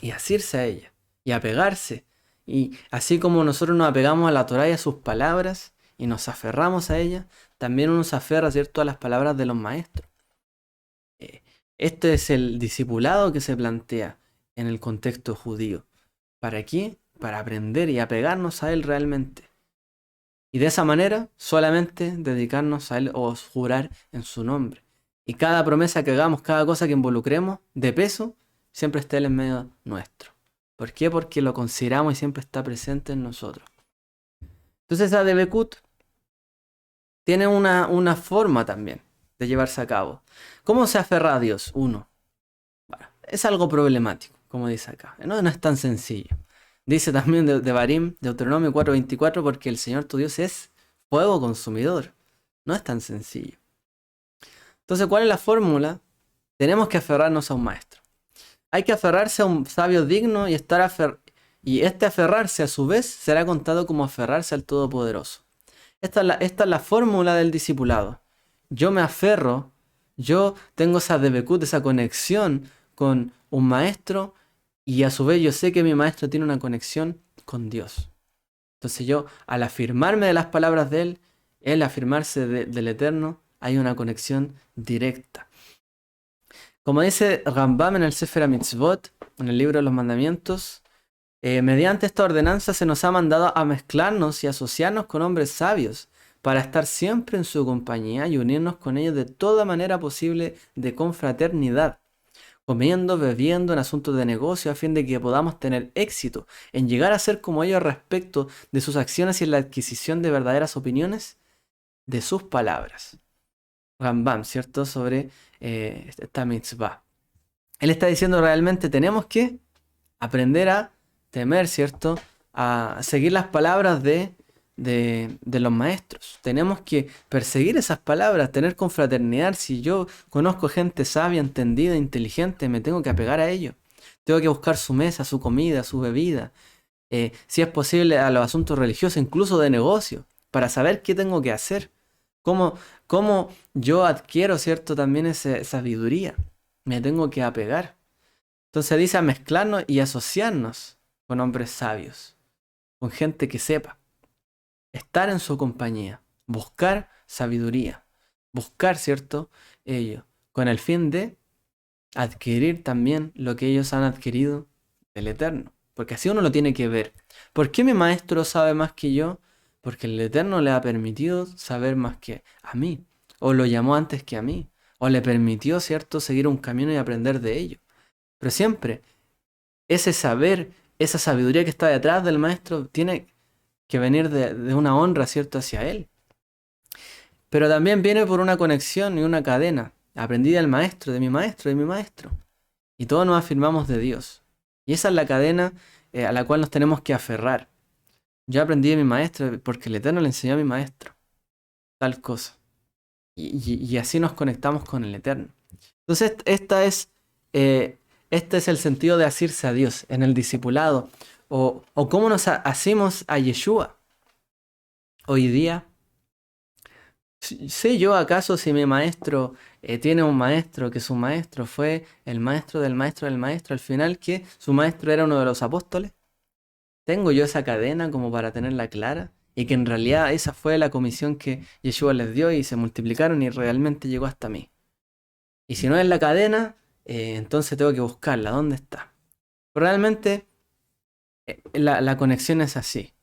Y asirse a ella, y apegarse. Y así como nosotros nos apegamos a la Torá y a sus palabras, y nos aferramos a ella, también uno se aferra, ¿cierto?, a las palabras de los maestros. Eh, Este es el discipulado que se plantea en el contexto judío. ¿Para qué? Para aprender y apegarnos a Él realmente. Y de esa manera solamente dedicarnos a Él o jurar en su nombre. Y cada promesa que hagamos, cada cosa que involucremos de peso, siempre está Él en medio nuestro. ¿Por qué? Porque lo consideramos y siempre está presente en nosotros. Entonces esa Debekut tiene una forma también de llevarse a cabo. ¿Cómo se aferra a Dios? Uno. Bueno, es algo problemático, como dice acá. No es tan sencillo. Dice también de Barim, Deuteronomio 4:24, porque el Señor tu Dios es fuego consumidor. No es tan sencillo. Entonces, ¿cuál es la fórmula? Tenemos que aferrarnos a un maestro. Hay que aferrarse a un sabio digno y y este aferrarse a su vez será contado como aferrarse al Todopoderoso. Esta es la fórmula del discipulado. Yo me aferro, yo tengo esa debekut, esa conexión con un maestro y a su vez yo sé que mi maestro tiene una conexión con Dios. Entonces yo, al afirmarme de las palabras de él afirmarse del Eterno, hay una conexión directa. Como dice Rambam en el Sefer HaMitzvot, en el libro de los mandamientos, mediante esta ordenanza se nos ha mandado a mezclarnos y asociarnos con hombres sabios, para estar siempre en su compañía y unirnos con ellos de toda manera posible de confraternidad, comiendo, bebiendo en asuntos de negocio a fin de que podamos tener éxito en llegar a ser como ellos respecto de sus acciones y en la adquisición de verdaderas opiniones de sus palabras. Rambam, ¿cierto? Sobre esta mitzvah. Él está diciendo realmente tenemos que aprender a temer, ¿cierto? A seguir las palabras de los maestros. Tenemos que perseguir esas palabras, tener confraternidad. Si yo conozco gente sabia, entendida, inteligente, me tengo que apegar a ello. Tengo que buscar su mesa, su comida, su bebida. Si es posible, a los asuntos religiosos, incluso de negocio, para saber qué tengo que hacer. ¿Cómo yo adquiero, ¿cierto? También esa sabiduría. Me tengo que apegar. Entonces dice a mezclarnos y asociarnos con hombres sabios, con gente que sepa, estar en su compañía, buscar sabiduría, buscar, ¿cierto? Ello, con el fin de adquirir también lo que ellos han adquirido del Eterno, porque así uno lo tiene que ver. ¿Por qué mi maestro sabe más que yo? Porque el Eterno le ha permitido saber más que a mí, o lo llamó antes que a mí, o le permitió, ¿cierto?, seguir un camino y aprender de ello. Pero siempre ese saber, esa sabiduría que está detrás del maestro tiene que venir de una honra, ¿cierto?, hacia él. Pero también viene por una conexión y una cadena. Aprendí del maestro, de mi maestro, de mi maestro. Y todos nos afirmamos de Dios. Y esa es la cadena a la cual nos tenemos que aferrar. Yo aprendí de mi maestro porque el Eterno le enseñó a mi maestro tal cosa. Y así nos conectamos con el Eterno. Entonces, este es el sentido de asirse a Dios en el discipulado. O cómo nos asimos a Yeshua. Hoy día, ¿sé yo acaso si mi maestro tiene un maestro que su maestro fue el maestro del maestro del maestro, al final que su maestro era uno de los apóstoles? ¿Tengo yo esa cadena como para tenerla clara? Y que en realidad esa fue la comisión que Yeshua les dio y se multiplicaron y realmente llegó hasta mí. Y si no es la cadena, entonces tengo que buscarla. ¿Dónde está? Pero realmente la conexión es así.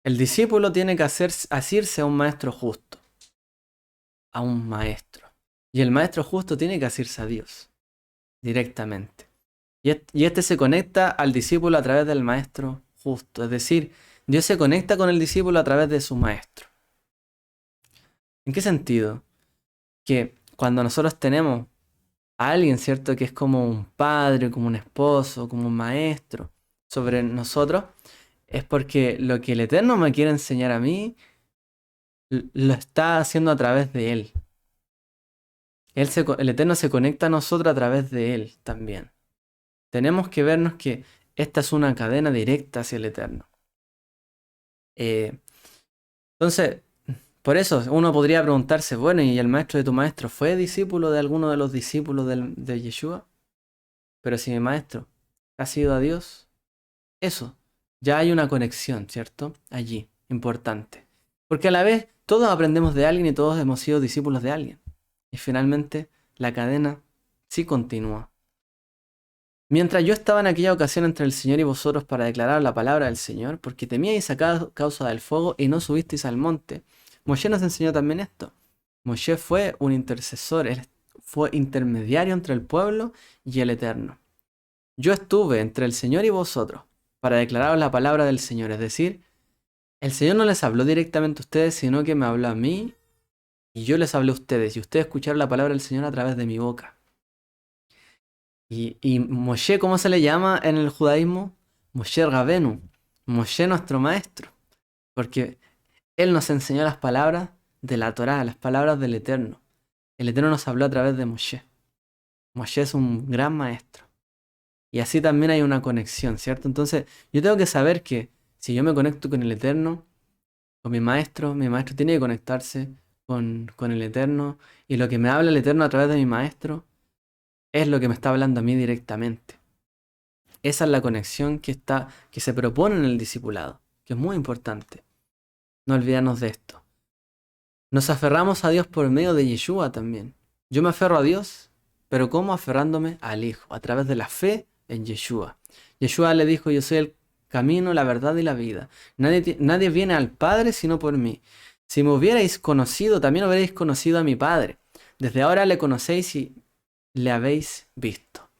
El discípulo tiene que asirse a un maestro justo. A un maestro. Y el maestro justo tiene que asirse a Dios. Directamente. Y este se conecta al discípulo a través del maestro justo. Es decir, Dios se conecta con el discípulo a través de su maestro. ¿En qué sentido? Que cuando nosotros tenemos a alguien, ¿cierto? Que es como un padre, como un esposo, como un maestro sobre nosotros, es porque lo que el Eterno me quiere enseñar a mí, lo está haciendo a través de Él. El Eterno se conecta a nosotros a través de Él también. Tenemos que vernos que esta es una cadena directa hacia el Eterno. Eh, entonces, por eso uno podría preguntarse, bueno, ¿y el maestro de tu maestro fue discípulo de alguno de los discípulos de Yeshua? Pero si mi maestro ha sido a Dios, eso, ya hay una conexión, ¿cierto? Allí, importante. Porque a la vez todos aprendemos de alguien y todos hemos sido discípulos de alguien. Y finalmente la cadena sí continúa. Mientras yo estaba en aquella ocasión entre el Señor y vosotros para declarar la palabra del Señor, porque temíais a causa del fuego y no subisteis al monte, Moshe nos enseñó también esto. Moshe fue un intercesor, él fue intermediario entre el pueblo y el Eterno. Yo estuve entre el Señor y vosotros para declarar la palabra del Señor, es decir, el Señor no les habló directamente a ustedes, sino que me habló a mí y yo les hablé a ustedes, y ustedes escucharon la palabra del Señor a través de mi boca. Y Moshe, ¿cómo se le llama en el judaísmo? Moshe Rabenu, Moshe nuestro maestro, porque él nos enseñó las palabras de la Torá, las palabras del Eterno. El Eterno nos habló a través de Moshe. Moshe es un gran maestro. Y así también hay una conexión, ¿cierto? Entonces, yo tengo que saber que si yo me conecto con el Eterno, con mi maestro tiene que conectarse con el Eterno. Y lo que me habla el Eterno a través de mi maestro es lo que me está hablando a mí directamente. Esa es la conexión que se propone en el discipulado, que es muy importante. No olvidarnos de esto. Nos aferramos a Dios por medio de Yeshua también. Yo me aferro a Dios, pero ¿cómo? Aferrándome al Hijo, a través de la fe en Yeshua. Yeshua le dijo, yo soy el camino, la verdad y la vida. Nadie viene al Padre sino por mí. Si me hubierais conocido, también hubierais conocido a mi Padre. Desde ahora le conocéis y le habéis visto.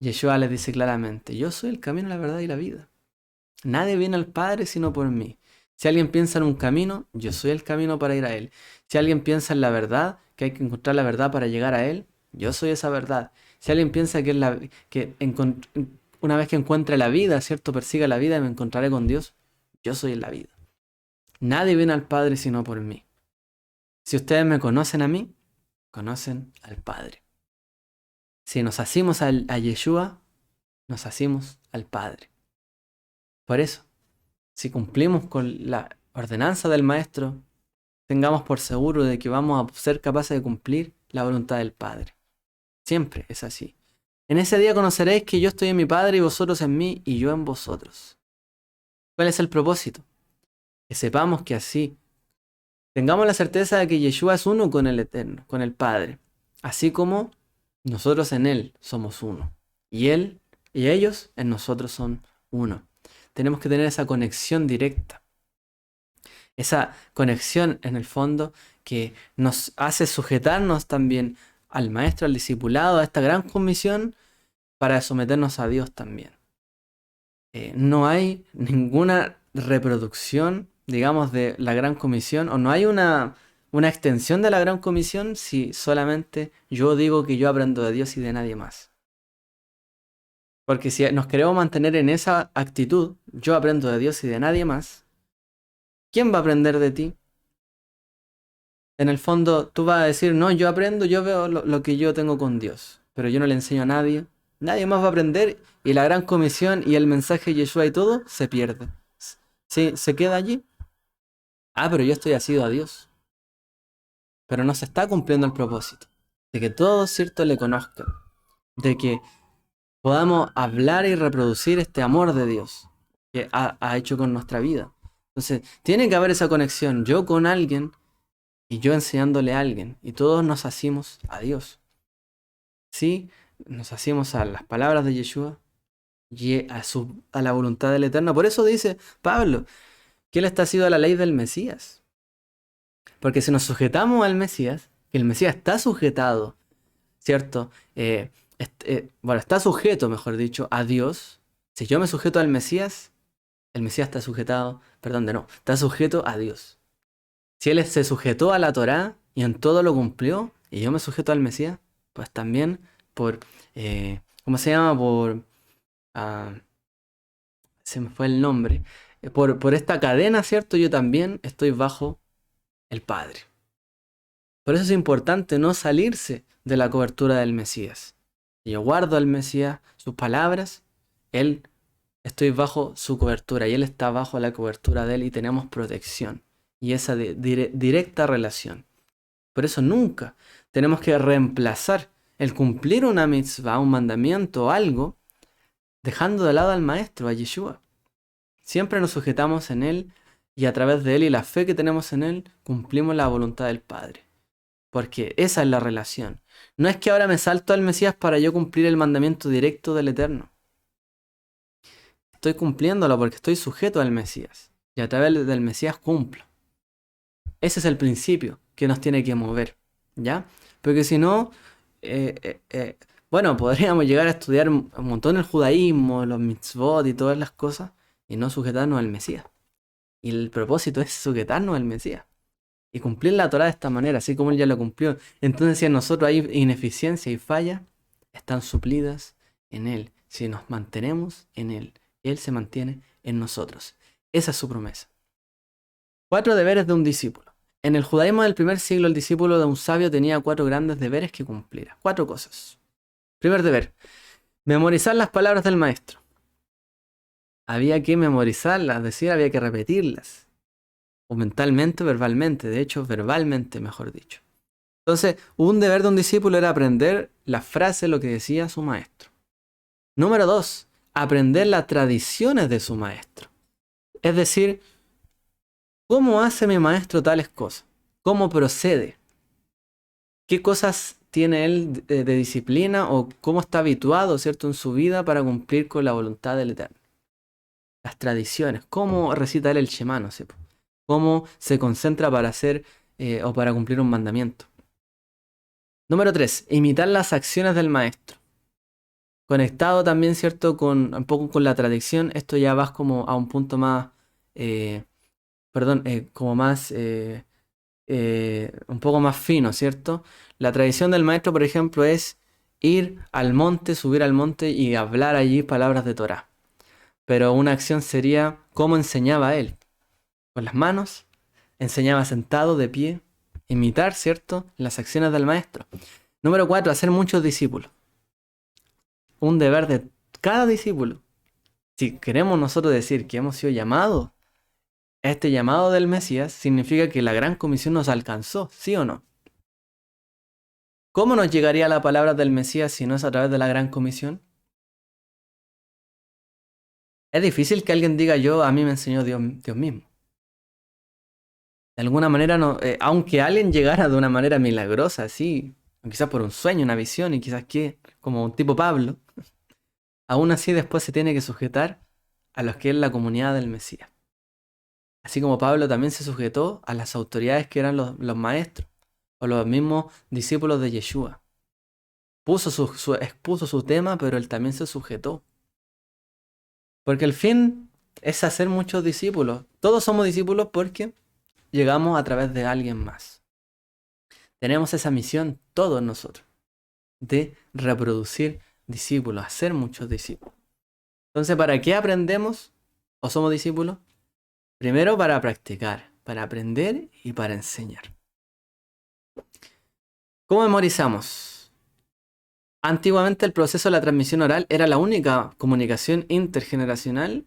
Yeshua les dice claramente, yo soy el camino, la verdad y la vida. Nadie viene al Padre sino por mí. Si alguien piensa en un camino, yo soy el camino para ir a Él. Si alguien piensa en la verdad, que hay que encontrar la verdad para llegar a Él, yo soy esa verdad. Si alguien piensa una vez que encuentre la vida, ¿cierto? Persiga la vida y me encontraré con Dios, yo soy la vida. Nadie viene al Padre sino por mí. Si ustedes me conocen a mí, conocen al Padre. Si nos asimos a Yeshua, nos asimos al Padre. Por eso, si cumplimos con la ordenanza del Maestro, tengamos por seguro de que vamos a ser capaces de cumplir la voluntad del Padre. Siempre es así. En ese día conoceréis que yo estoy en mi Padre y vosotros en mí y yo en vosotros. ¿Cuál es el propósito? Que sepamos que así tengamos la certeza de que Yeshua es uno con el Eterno, con el Padre, así como nosotros en Él somos uno. Y Él y ellos en nosotros son uno. Tenemos que tener esa conexión directa. Esa conexión en el fondo que nos hace sujetarnos también al Maestro, al discipulado, a esta gran comisión para someternos a Dios también. No hay ninguna reproducción, digamos, de la gran comisión, o no hay una extensión de la gran comisión si solamente yo digo que yo aprendo de Dios y de nadie más. Porque si nos queremos mantener en esa actitud, yo aprendo de Dios y de nadie más, ¿quién va a aprender de ti? En el fondo, tú vas a decir, no, yo aprendo, yo veo lo que yo tengo con Dios, pero yo no le enseño a nadie. Nadie más va a aprender y la gran comisión y el mensaje de Yeshua y todo se pierde. Sí, se queda allí. Ah, pero yo estoy asido a Dios. Pero no se está cumpliendo el propósito de que todos, cierto, le conozcan. De que podamos hablar y reproducir este amor de Dios que ha hecho con nuestra vida. Entonces, tiene que haber esa conexión, yo con alguien y yo enseñándole a alguien, y todos nos asimos a Dios. Sí, nos asimos a las palabras de Yeshua y a la voluntad del Eterno. Por eso dice Pablo que él está asido a la ley del Mesías. Porque si nos sujetamos al Mesías, que el Mesías está sujetado, ¿cierto? Bueno, está sujeto, mejor dicho, a Dios. Si yo me sujeto al Mesías, el Mesías está sujetado, perdón, no, está sujeto a Dios. Si él se sujetó a la Torá y en todo lo cumplió, y yo me sujeto al Mesías, pues también por, ¿cómo se llama? Ah, se me fue el nombre. Por esta cadena, ¿cierto? Yo también estoy bajo el Padre. Por eso es importante no salirse de la cobertura del Mesías. Si yo guardo al Mesías, sus palabras, estoy bajo su cobertura y Él está bajo la cobertura de Él y tenemos protección y esa directa relación. Por eso nunca tenemos que reemplazar el cumplir una mitzvah, un mandamiento o algo, dejando de lado al Maestro, a Yeshua. Siempre nos sujetamos en Él y a través de Él y la fe que tenemos en Él, cumplimos la voluntad del Padre. Porque esa es la relación. No es que ahora me salto al Mesías para yo cumplir el mandamiento directo del Eterno. Estoy cumpliéndolo porque estoy sujeto al Mesías. Y a través del Mesías cumplo. Ese es el principio que nos tiene que mover. ¿Ya? Porque si no, bueno, podríamos llegar a estudiar un montón el judaísmo, los mitzvot y todas las cosas, y no sujetarnos al Mesías. Y el propósito es sujetarnos al Mesías. Y cumplir la Torá de esta manera, así como Él ya lo cumplió. Entonces, si en nosotros hay ineficiencia y falla, están suplidas en Él. Si nos mantenemos en Él, Él se mantiene en nosotros. Esa es su promesa. 4 deberes de un discípulo. En el judaísmo del primer siglo, el discípulo de un sabio tenía 4 grandes deberes que cumplir. 4 cosas. Primer deber, memorizar las palabras del maestro. Había que memorizarlas, es decir, había que repetirlas. O mentalmente o verbalmente, de hecho, verbalmente, mejor dicho. Entonces, un deber de un discípulo era aprender la frase, lo que decía su maestro. Número 2, aprender las tradiciones de su maestro. Es decir, ¿cómo hace mi maestro tales cosas? ¿Cómo procede? ¿Qué cosas tiene él de disciplina o cómo está habituado, ¿cierto?, en su vida para cumplir con la voluntad del Eterno? Las tradiciones, ¿cómo recita él el Shema? No sé, cómo se concentra para hacer o para cumplir un mandamiento. Número 3, imitar las acciones del maestro. Conectado también, ¿cierto?, con un poco con la tradición, esto ya vas como a un punto más, como más, un poco más fino, ¿cierto? La tradición del maestro, por ejemplo, es ir al monte, subir al monte y hablar allí palabras de Torá. Pero una acción sería cómo enseñaba él. Con las manos, enseñaba sentado, de pie, imitar, ¿cierto?, las acciones del maestro. Número 4, hacer muchos discípulos. Un deber de cada discípulo. Si queremos nosotros decir que hemos sido llamados, este llamado del Mesías significa que la gran comisión nos alcanzó, ¿sí o no? ¿Cómo nos llegaría la palabra del Mesías si no es a través de la gran comisión? Es difícil que alguien diga a mí me enseñó Dios mismo. De alguna manera, no, aunque alguien llegara de una manera milagrosa, sí, quizás por un sueño, una visión, y quizás como un tipo Pablo, aún así después se tiene que sujetar a los que es la comunidad del Mesías. Así como Pablo también se sujetó a las autoridades que eran los maestros, o los mismos discípulos de Yeshua. Expuso su tema, pero él también se sujetó. Porque el fin es hacer muchos discípulos. Todos somos discípulos porque llegamos a través de alguien más. Tenemos esa misión, todos nosotros, de reproducir discípulos, hacer muchos discípulos. Entonces, ¿para qué aprendemos o somos discípulos? Primero, para practicar, para aprender y para enseñar. ¿Cómo memorizamos? Antiguamente el proceso de la transmisión oral era la única comunicación intergeneracional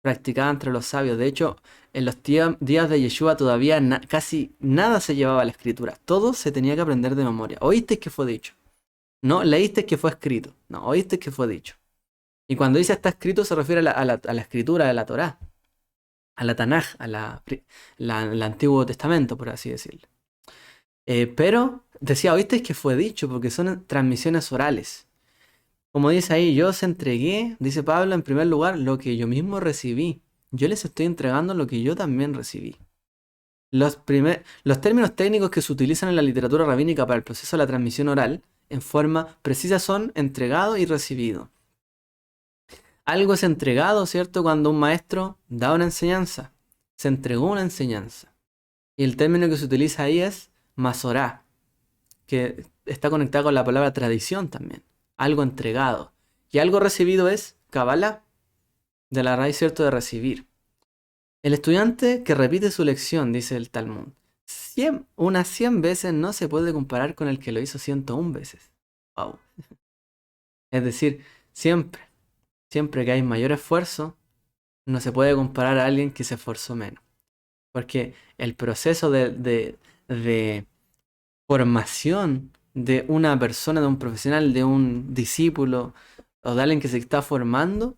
practicada entre los sabios. De hecho, en los días de Yeshua todavía casi nada se llevaba a la escritura. Todo se tenía que aprender de memoria. ¿Oíste que fue dicho? No, leíste que fue escrito. No, oíste que fue dicho. Y cuando dice está escrito se refiere a la escritura de la Torá, a la Tanaj, al Antiguo Testamento, por así decirlo. Pero decía, oíste que fue dicho, porque son transmisiones orales. Como dice ahí, yo os entregué, dice Pablo, en primer lugar, lo que yo mismo recibí. Yo les estoy entregando lo que yo también recibí. Los términos técnicos que se utilizan en la literatura rabínica para el proceso de la transmisión oral, en forma precisa, son entregado y recibido. Algo es entregado, ¿cierto?, cuando un maestro da una enseñanza. Se entregó una enseñanza. Y el término que se utiliza ahí es masorá, que está conectado con la palabra tradición también. Algo entregado. Y algo recibido es Kabbalah, de la raíz, ¿cierto?, de recibir. El estudiante que repite su lección, dice el Talmud, unas 100 veces no se puede comparar con el que lo hizo 101 veces. Wow. Es decir, siempre que hay mayor esfuerzo, no se puede comparar a alguien que se esforzó menos. Porque el proceso de formación de una persona, de un profesional, de un discípulo o de alguien que se está formando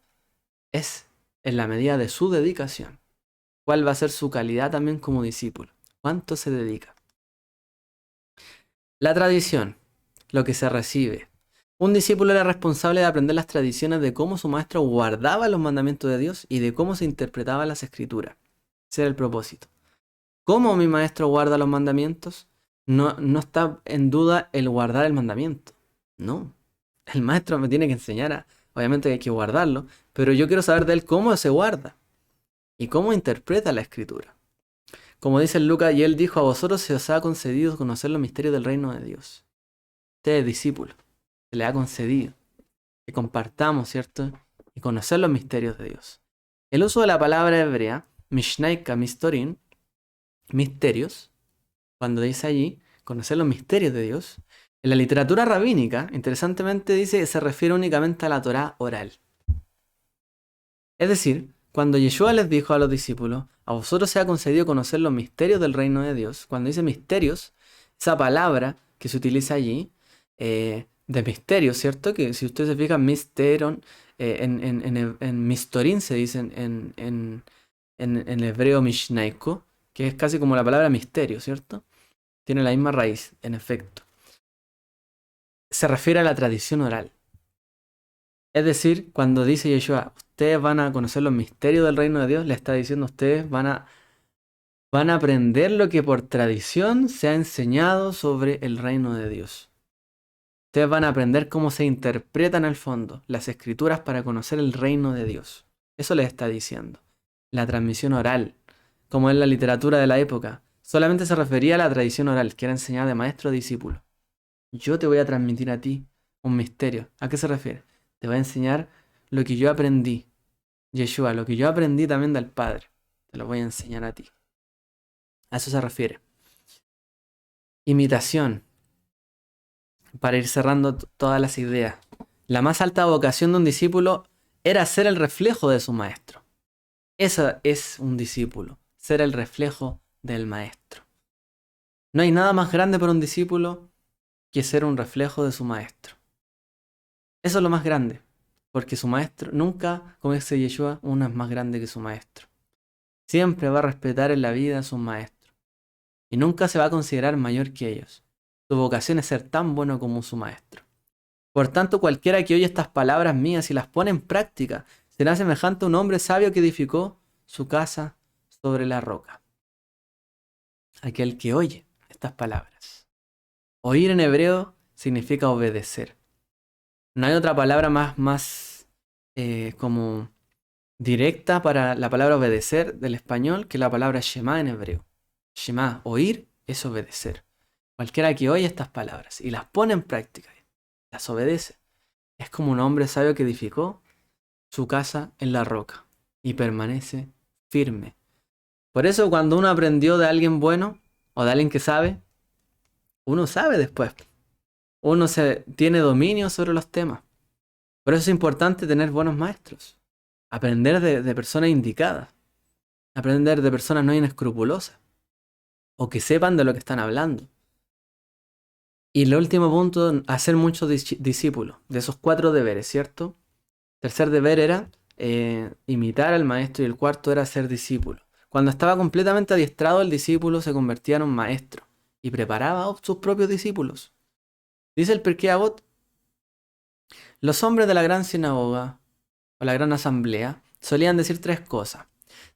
es en la medida de su dedicación. ¿Cuál va a ser su calidad también como discípulo? ¿Cuánto se dedica? La tradición, lo que se recibe. Un discípulo era responsable de aprender las tradiciones de cómo su maestro guardaba los mandamientos de Dios y de cómo se interpretaban las escrituras. Ese era el propósito. ¿Cómo mi maestro guarda los mandamientos? No está en duda el guardar el mandamiento. No. El maestro me tiene que enseñar obviamente que hay que guardarlo, pero yo quiero saber de él cómo se guarda y cómo interpreta la escritura. Como dice Lucas, y él dijo: a vosotros se os ha concedido conocer los misterios del reino de Dios. Ustedes, discípulos, se les ha concedido que compartamos, ¿cierto? Y conocer los misterios de Dios. El uso de la palabra hebrea, Mishnaika Mistorin, misterios, cuando dice allí, conocer los misterios de Dios, en la literatura rabínica, interesantemente dice que se refiere únicamente a la Torá oral. Es decir, cuando Yeshua les dijo a los discípulos: a vosotros se ha concedido conocer los misterios del reino de Dios, cuando dice misterios, esa palabra que se utiliza allí, de misterio, ¿cierto? Que si ustedes se fijan, misteron, en mistorín se dice en hebreo mishnaiko, que es casi como la palabra misterio, ¿cierto? Tiene la misma raíz, en efecto. Se refiere a la tradición oral. Es decir, cuando dice Yeshua, ustedes van a conocer los misterios del reino de Dios, le está diciendo: ustedes van a aprender lo que por tradición se ha enseñado sobre el reino de Dios. Ustedes van a aprender cómo se interpretan en el fondo las escrituras para conocer el reino de Dios. Eso les está diciendo. La transmisión oral, como es la literatura de la época, solamente se refería a la tradición oral, que era enseñada de maestro a discípulo. Yo te voy a transmitir a ti un misterio. ¿A qué se refiere? Te voy a enseñar lo que yo aprendí. Yeshua, lo que yo aprendí también del Padre. Te lo voy a enseñar a ti. A eso se refiere. Imitación. Para ir cerrando todas las ideas. La más alta vocación de un discípulo era ser el reflejo de su maestro. Eso es un discípulo, ser el reflejo del maestro. No hay nada más grande para un discípulo que ser un reflejo de su maestro. Eso es lo más grande, porque su maestro nunca, como dice Yeshua, uno es más grande que su maestro. Siempre va a respetar en la vida a sus maestros y nunca se va a considerar mayor que ellos. Su vocación es ser tan bueno como su maestro. Por tanto, cualquiera que oye estas palabras mías y las pone en práctica será semejante a un hombre sabio que edificó su casa sobre la roca. Aquel que oye estas palabras. Oír en hebreo significa obedecer. No hay otra palabra más como directa para la palabra obedecer del español que la palabra Shema en hebreo. Shema, oír, es obedecer. Cualquiera que oye estas palabras y las pone en práctica, las obedece, es como un hombre sabio que edificó su casa en la roca y permanece firme. Por eso cuando uno aprendió de alguien bueno o de alguien que sabe, uno sabe después. Uno tiene dominio sobre los temas. Por eso es importante tener buenos maestros. Aprender de personas indicadas. Aprender de personas no inescrupulosas. O que sepan de lo que están hablando. Y el último punto, hacer muchos discípulos. De esos 4 deberes, ¿cierto? Tercer deber era imitar al maestro y el cuarto era ser discípulo. Cuando estaba completamente adiestrado, el discípulo se convertía en un maestro y preparaba a sus propios discípulos. Dice el Pirkei Avot: los hombres de la gran sinagoga o la gran asamblea solían decir 3 cosas.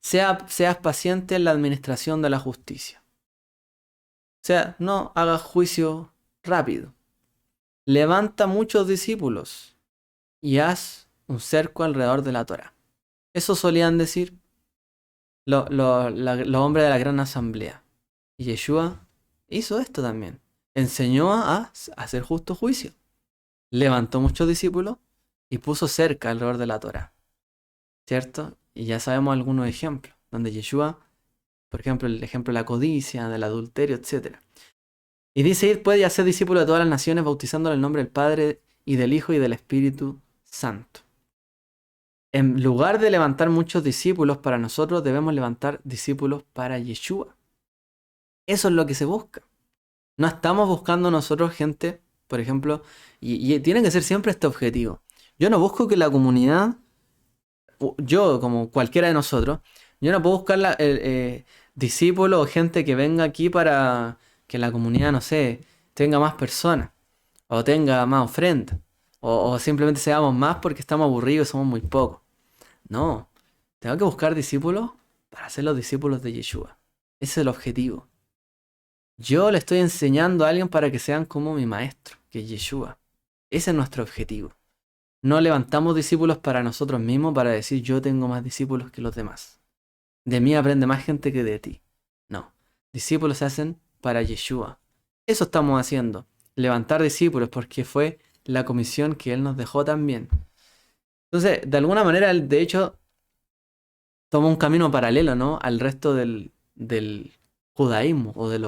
Seas paciente en la administración de la justicia. O sea, no hagas juicio rápido. Levanta muchos discípulos y haz un cerco alrededor de la Torá. Eso solían decir los hombres de la gran asamblea. Y Yeshua hizo esto también. Enseñó a hacer justo juicio. Levantó muchos discípulos y puso cerca alrededor de la Torá. ¿Cierto? Y ya sabemos algunos ejemplos donde Yeshua Por ejemplo, el ejemplo de la codicia, del adulterio, etc. Y dice, id pues y haced discípulos de todas las naciones, bautizándolos en el nombre del Padre y del Hijo y del Espíritu Santo. En lugar de levantar muchos discípulos para nosotros, debemos levantar discípulos para Yeshua. Eso es lo que se busca. No estamos buscando nosotros gente, por ejemplo, y tiene que ser siempre este objetivo. Yo no busco que la comunidad, yo como cualquiera de nosotros, yo no puedo buscar discípulos o gente que venga aquí para que la comunidad, no sé, tenga más personas o tenga más ofrendas o simplemente seamos más porque estamos aburridos y somos muy pocos. No, tengo que buscar discípulos para ser los discípulos de Yeshua. Ese es el objetivo. Yo le estoy enseñando a alguien para que sean como mi maestro, que es Yeshua. Ese es nuestro objetivo. No levantamos discípulos para nosotros mismos para decir yo tengo más discípulos que los demás. De mí aprende más gente que de ti. No, discípulos se hacen para Yeshua. Eso estamos haciendo. Levantar discípulos porque fue la comisión que Él nos dejó también. Entonces, de alguna manera, Él de hecho toma un camino paralelo, ¿no? Al resto del judaísmo o del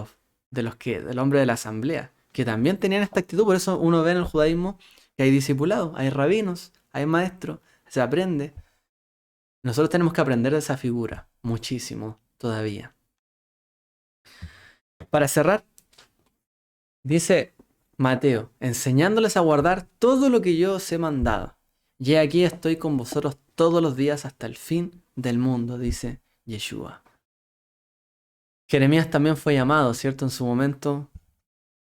hombre de la asamblea, que también tenían esta actitud. Por eso uno ve en el judaísmo que hay discipulados, hay rabinos, hay maestros, se aprende. Nosotros tenemos que aprender de esa figura muchísimo todavía. Para cerrar, dice Mateo, enseñándoles a guardar todo lo que yo os he mandado. Y aquí estoy con vosotros todos los días hasta el fin del mundo, dice Yeshua. Jeremías también fue llamado, ¿cierto? En su momento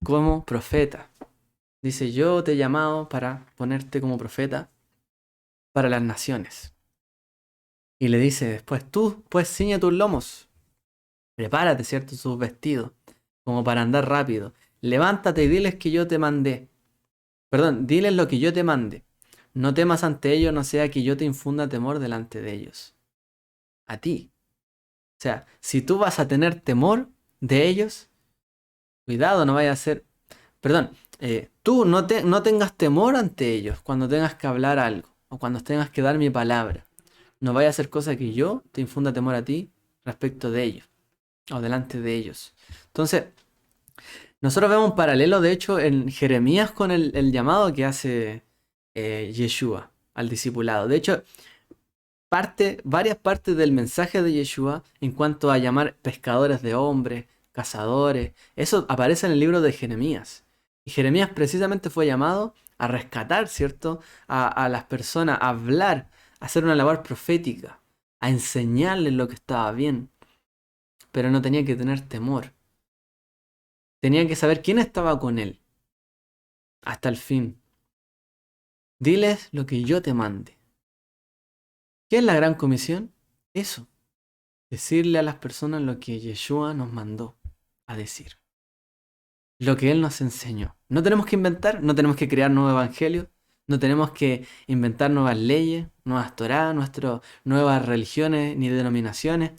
como profeta. Dice, yo te he llamado para ponerte como profeta para las naciones. Y le dice después, tú pues ciñe tus lomos. Prepárate, ¿cierto? Sus vestidos, como para andar rápido. Levántate y diles que yo te mandé. Perdón, diles lo que yo te mande. No temas ante ellos, no sea que yo te infunda temor delante de ellos. A ti. O sea, si tú vas a tener temor de ellos, cuidado, no vaya a ser... Perdón, tú no tengas temor ante ellos cuando tengas que hablar algo o cuando tengas que dar mi palabra. No vaya a ser cosa que yo te infunda temor a ti respecto de ellos o delante de ellos. Entonces, nosotros vemos un paralelo, de hecho, en Jeremías con el llamado que hace Yeshua al discipulado. De hecho, varias partes del mensaje de Yeshua en cuanto a llamar pescadores de hombres, cazadores, eso aparece en el libro de Jeremías. Y Jeremías precisamente fue llamado a rescatar, ¿cierto? A las personas, a hablar, a hacer una labor profética, a enseñarles lo que estaba bien. Pero no tenía que tener temor. Tenía que saber quién estaba con él. Hasta el fin. Diles lo que yo te mande. ¿Qué es la gran comisión? Eso. Decirle a las personas lo que Yeshua nos mandó a decir. Lo que Él nos enseñó. No tenemos que inventar, no tenemos que crear nuevos evangelios, no tenemos que inventar nuevas leyes, nuevas Torá, nuevas religiones ni denominaciones.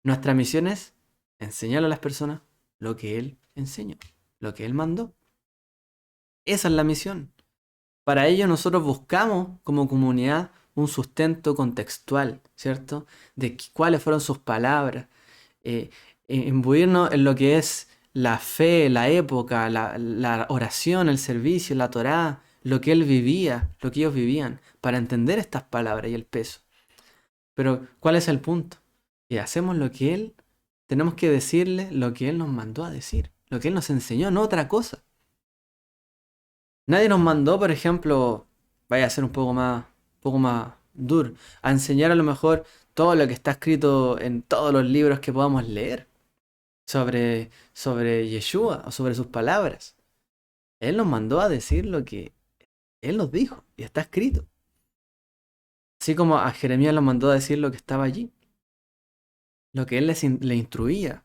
Nuestra misión es enseñar a las personas lo que Él enseñó, lo que Él mandó. Esa es la misión. Para ello nosotros buscamos como comunidad un sustento contextual, ¿cierto? De cuáles fueron sus palabras. Imbuirnos en lo que es la fe, la época, la oración, el servicio, la Torá, lo que él vivía, lo que ellos vivían, para entender estas palabras y el peso. Pero, ¿cuál es el punto? Que hacemos lo que él, tenemos que decirle lo que él nos mandó a decir, lo que él nos enseñó, no otra cosa. Nadie nos mandó, por ejemplo, vaya a ser un poco más duro, a enseñar a lo mejor todo lo que está escrito en todos los libros que podamos leer sobre Yeshua o sobre sus palabras. Él nos mandó a decir lo que Él nos dijo y está escrito. Así como a Jeremías nos mandó a decir lo que estaba allí, lo que Él le instruía.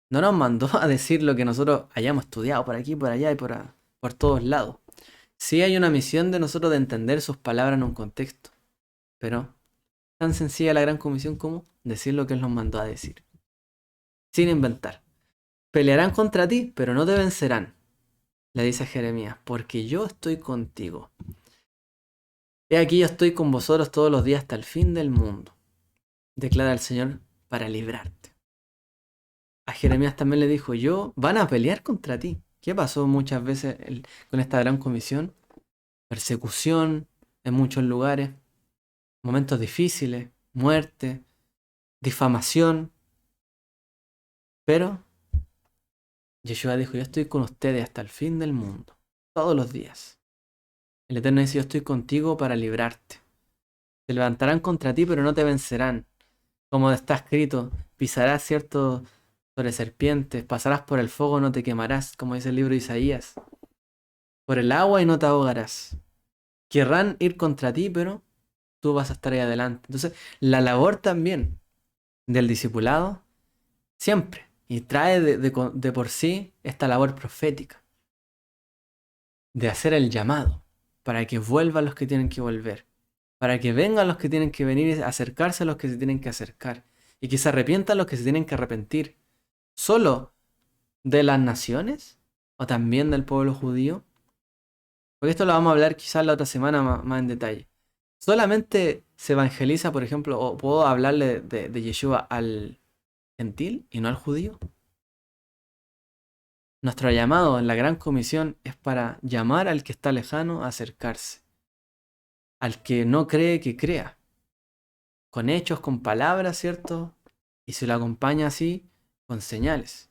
No nos mandó a decir lo que nosotros hayamos estudiado por aquí, por allá y por todos lados. Sí hay una misión de nosotros de entender sus palabras en un contexto, pero tan sencilla la gran comisión como decir lo que Él nos mandó a decir, sin inventar. Pelearán contra ti, pero no te vencerán, le dice a Jeremías, porque yo estoy contigo. He aquí yo estoy con vosotros todos los días hasta el fin del mundo, declara el Señor, para librarte. Jeremías también le dijo, van a pelear contra ti. ¿Qué pasó muchas veces con esta gran comisión? Persecución en muchos lugares, momentos difíciles, muerte, difamación. Pero Yeshua dijo, yo estoy con ustedes hasta el fin del mundo, todos los días. El Eterno dice, yo estoy contigo para librarte. Se levantarán contra ti, pero no te vencerán. Como está escrito, pisarás, cierto, sobre serpientes, pasarás por el fuego, no te quemarás, como dice el libro de Isaías. Por el agua y no te ahogarás. Querrán ir contra ti, pero tú vas a estar ahí adelante. Entonces, la labor también del discipulado, siempre, y trae de por sí esta labor profética, de hacer el llamado, para que vuelvan los que tienen que volver, para que vengan los que tienen que venir y acercarse a los que se tienen que acercar, y que se arrepientan los que se tienen que arrepentir. ¿Solo de las naciones? ¿O también del pueblo judío? Porque esto lo vamos a hablar quizás la otra semana más en detalle. ¿Solamente se evangeliza, por ejemplo, o puedo hablarle de Yeshua al gentil y no al judío? Nuestro llamado en la Gran Comisión es para llamar al que está lejano a acercarse, al que no cree que crea, con hechos, con palabras, ¿cierto? Y se lo acompaña así, con señales.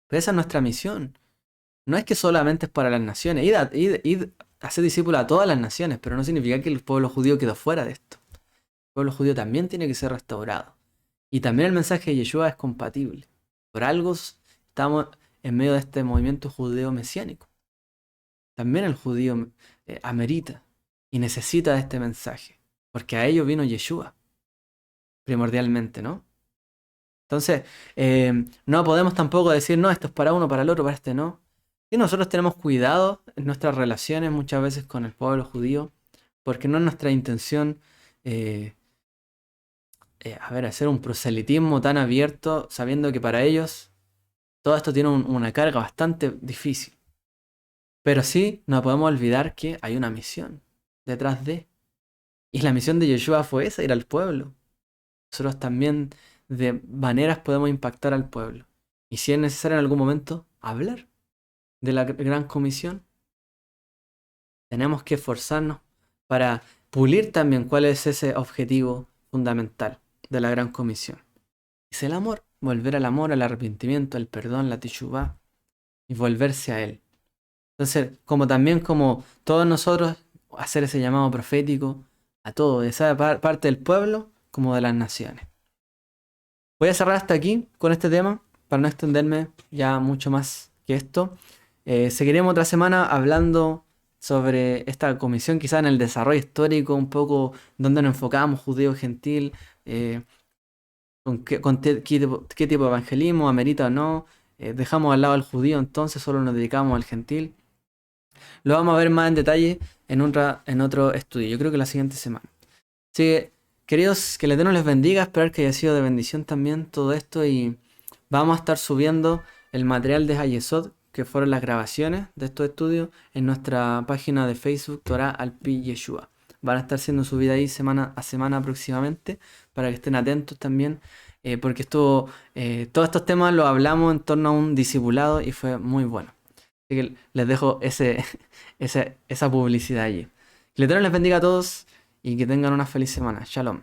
Pero esa es nuestra misión. No es que solamente es para las naciones. Id a ser discípulos a todas las naciones, pero no significa que el pueblo judío quedó fuera de esto. El pueblo judío también tiene que ser restaurado. Y también el mensaje de Yeshua es compatible. Por algo estamos en medio de este movimiento judeo mesiánico. También el judío amerita y necesita de este mensaje, porque a ello vino Yeshua, primordialmente, ¿no? Entonces, no podemos tampoco decir, no, esto es para uno, para el otro, para este no. Y nosotros tenemos cuidado en nuestras relaciones muchas veces con el pueblo judío, porque no es nuestra intención hacer un proselitismo tan abierto, sabiendo que para ellos todo esto tiene una carga bastante difícil. Pero sí, no podemos olvidar que hay una misión detrás de. Y la misión de Yeshua fue esa, ir al pueblo. Nosotros también de maneras podemos impactar al pueblo. Y si es necesario en algún momento, hablar de la gran comisión. Tenemos que esforzarnos para pulir también cuál es ese objetivo fundamental de la gran comisión. Es el amor, volver al amor, al arrepentimiento, al perdón, la teshuvá, y volverse a él. Entonces, como todos nosotros, hacer ese llamado profético a todo, de esa parte del pueblo como de las naciones. Voy a cerrar hasta aquí con este tema, para no extenderme ya mucho más que esto. Seguiremos otra semana hablando sobre esta comisión, quizá en el desarrollo histórico, un poco donde nos enfocamos, judío, gentil, qué tipo de evangelismo, amerita o no. Dejamos al lado al judío, entonces solo nos dedicamos al gentil. Lo vamos a ver más en detalle en otro estudio, yo creo que la siguiente semana. Así que, queridos, que el Eterno les bendiga, esperar que haya sido de bendición también todo esto, y vamos a estar subiendo el material de Hayesod, que fueron las grabaciones de estos estudios, en nuestra página de Facebook, Torah al Pi Yeshua. Van a estar siendo subidas ahí semana a semana aproximadamente, para que estén atentos también, porque todos estos temas los hablamos en torno a un discipulado y fue muy bueno. Así que les dejo esa publicidad allí. Que el Eterno les bendiga a todos y que tengan una feliz semana. Shalom.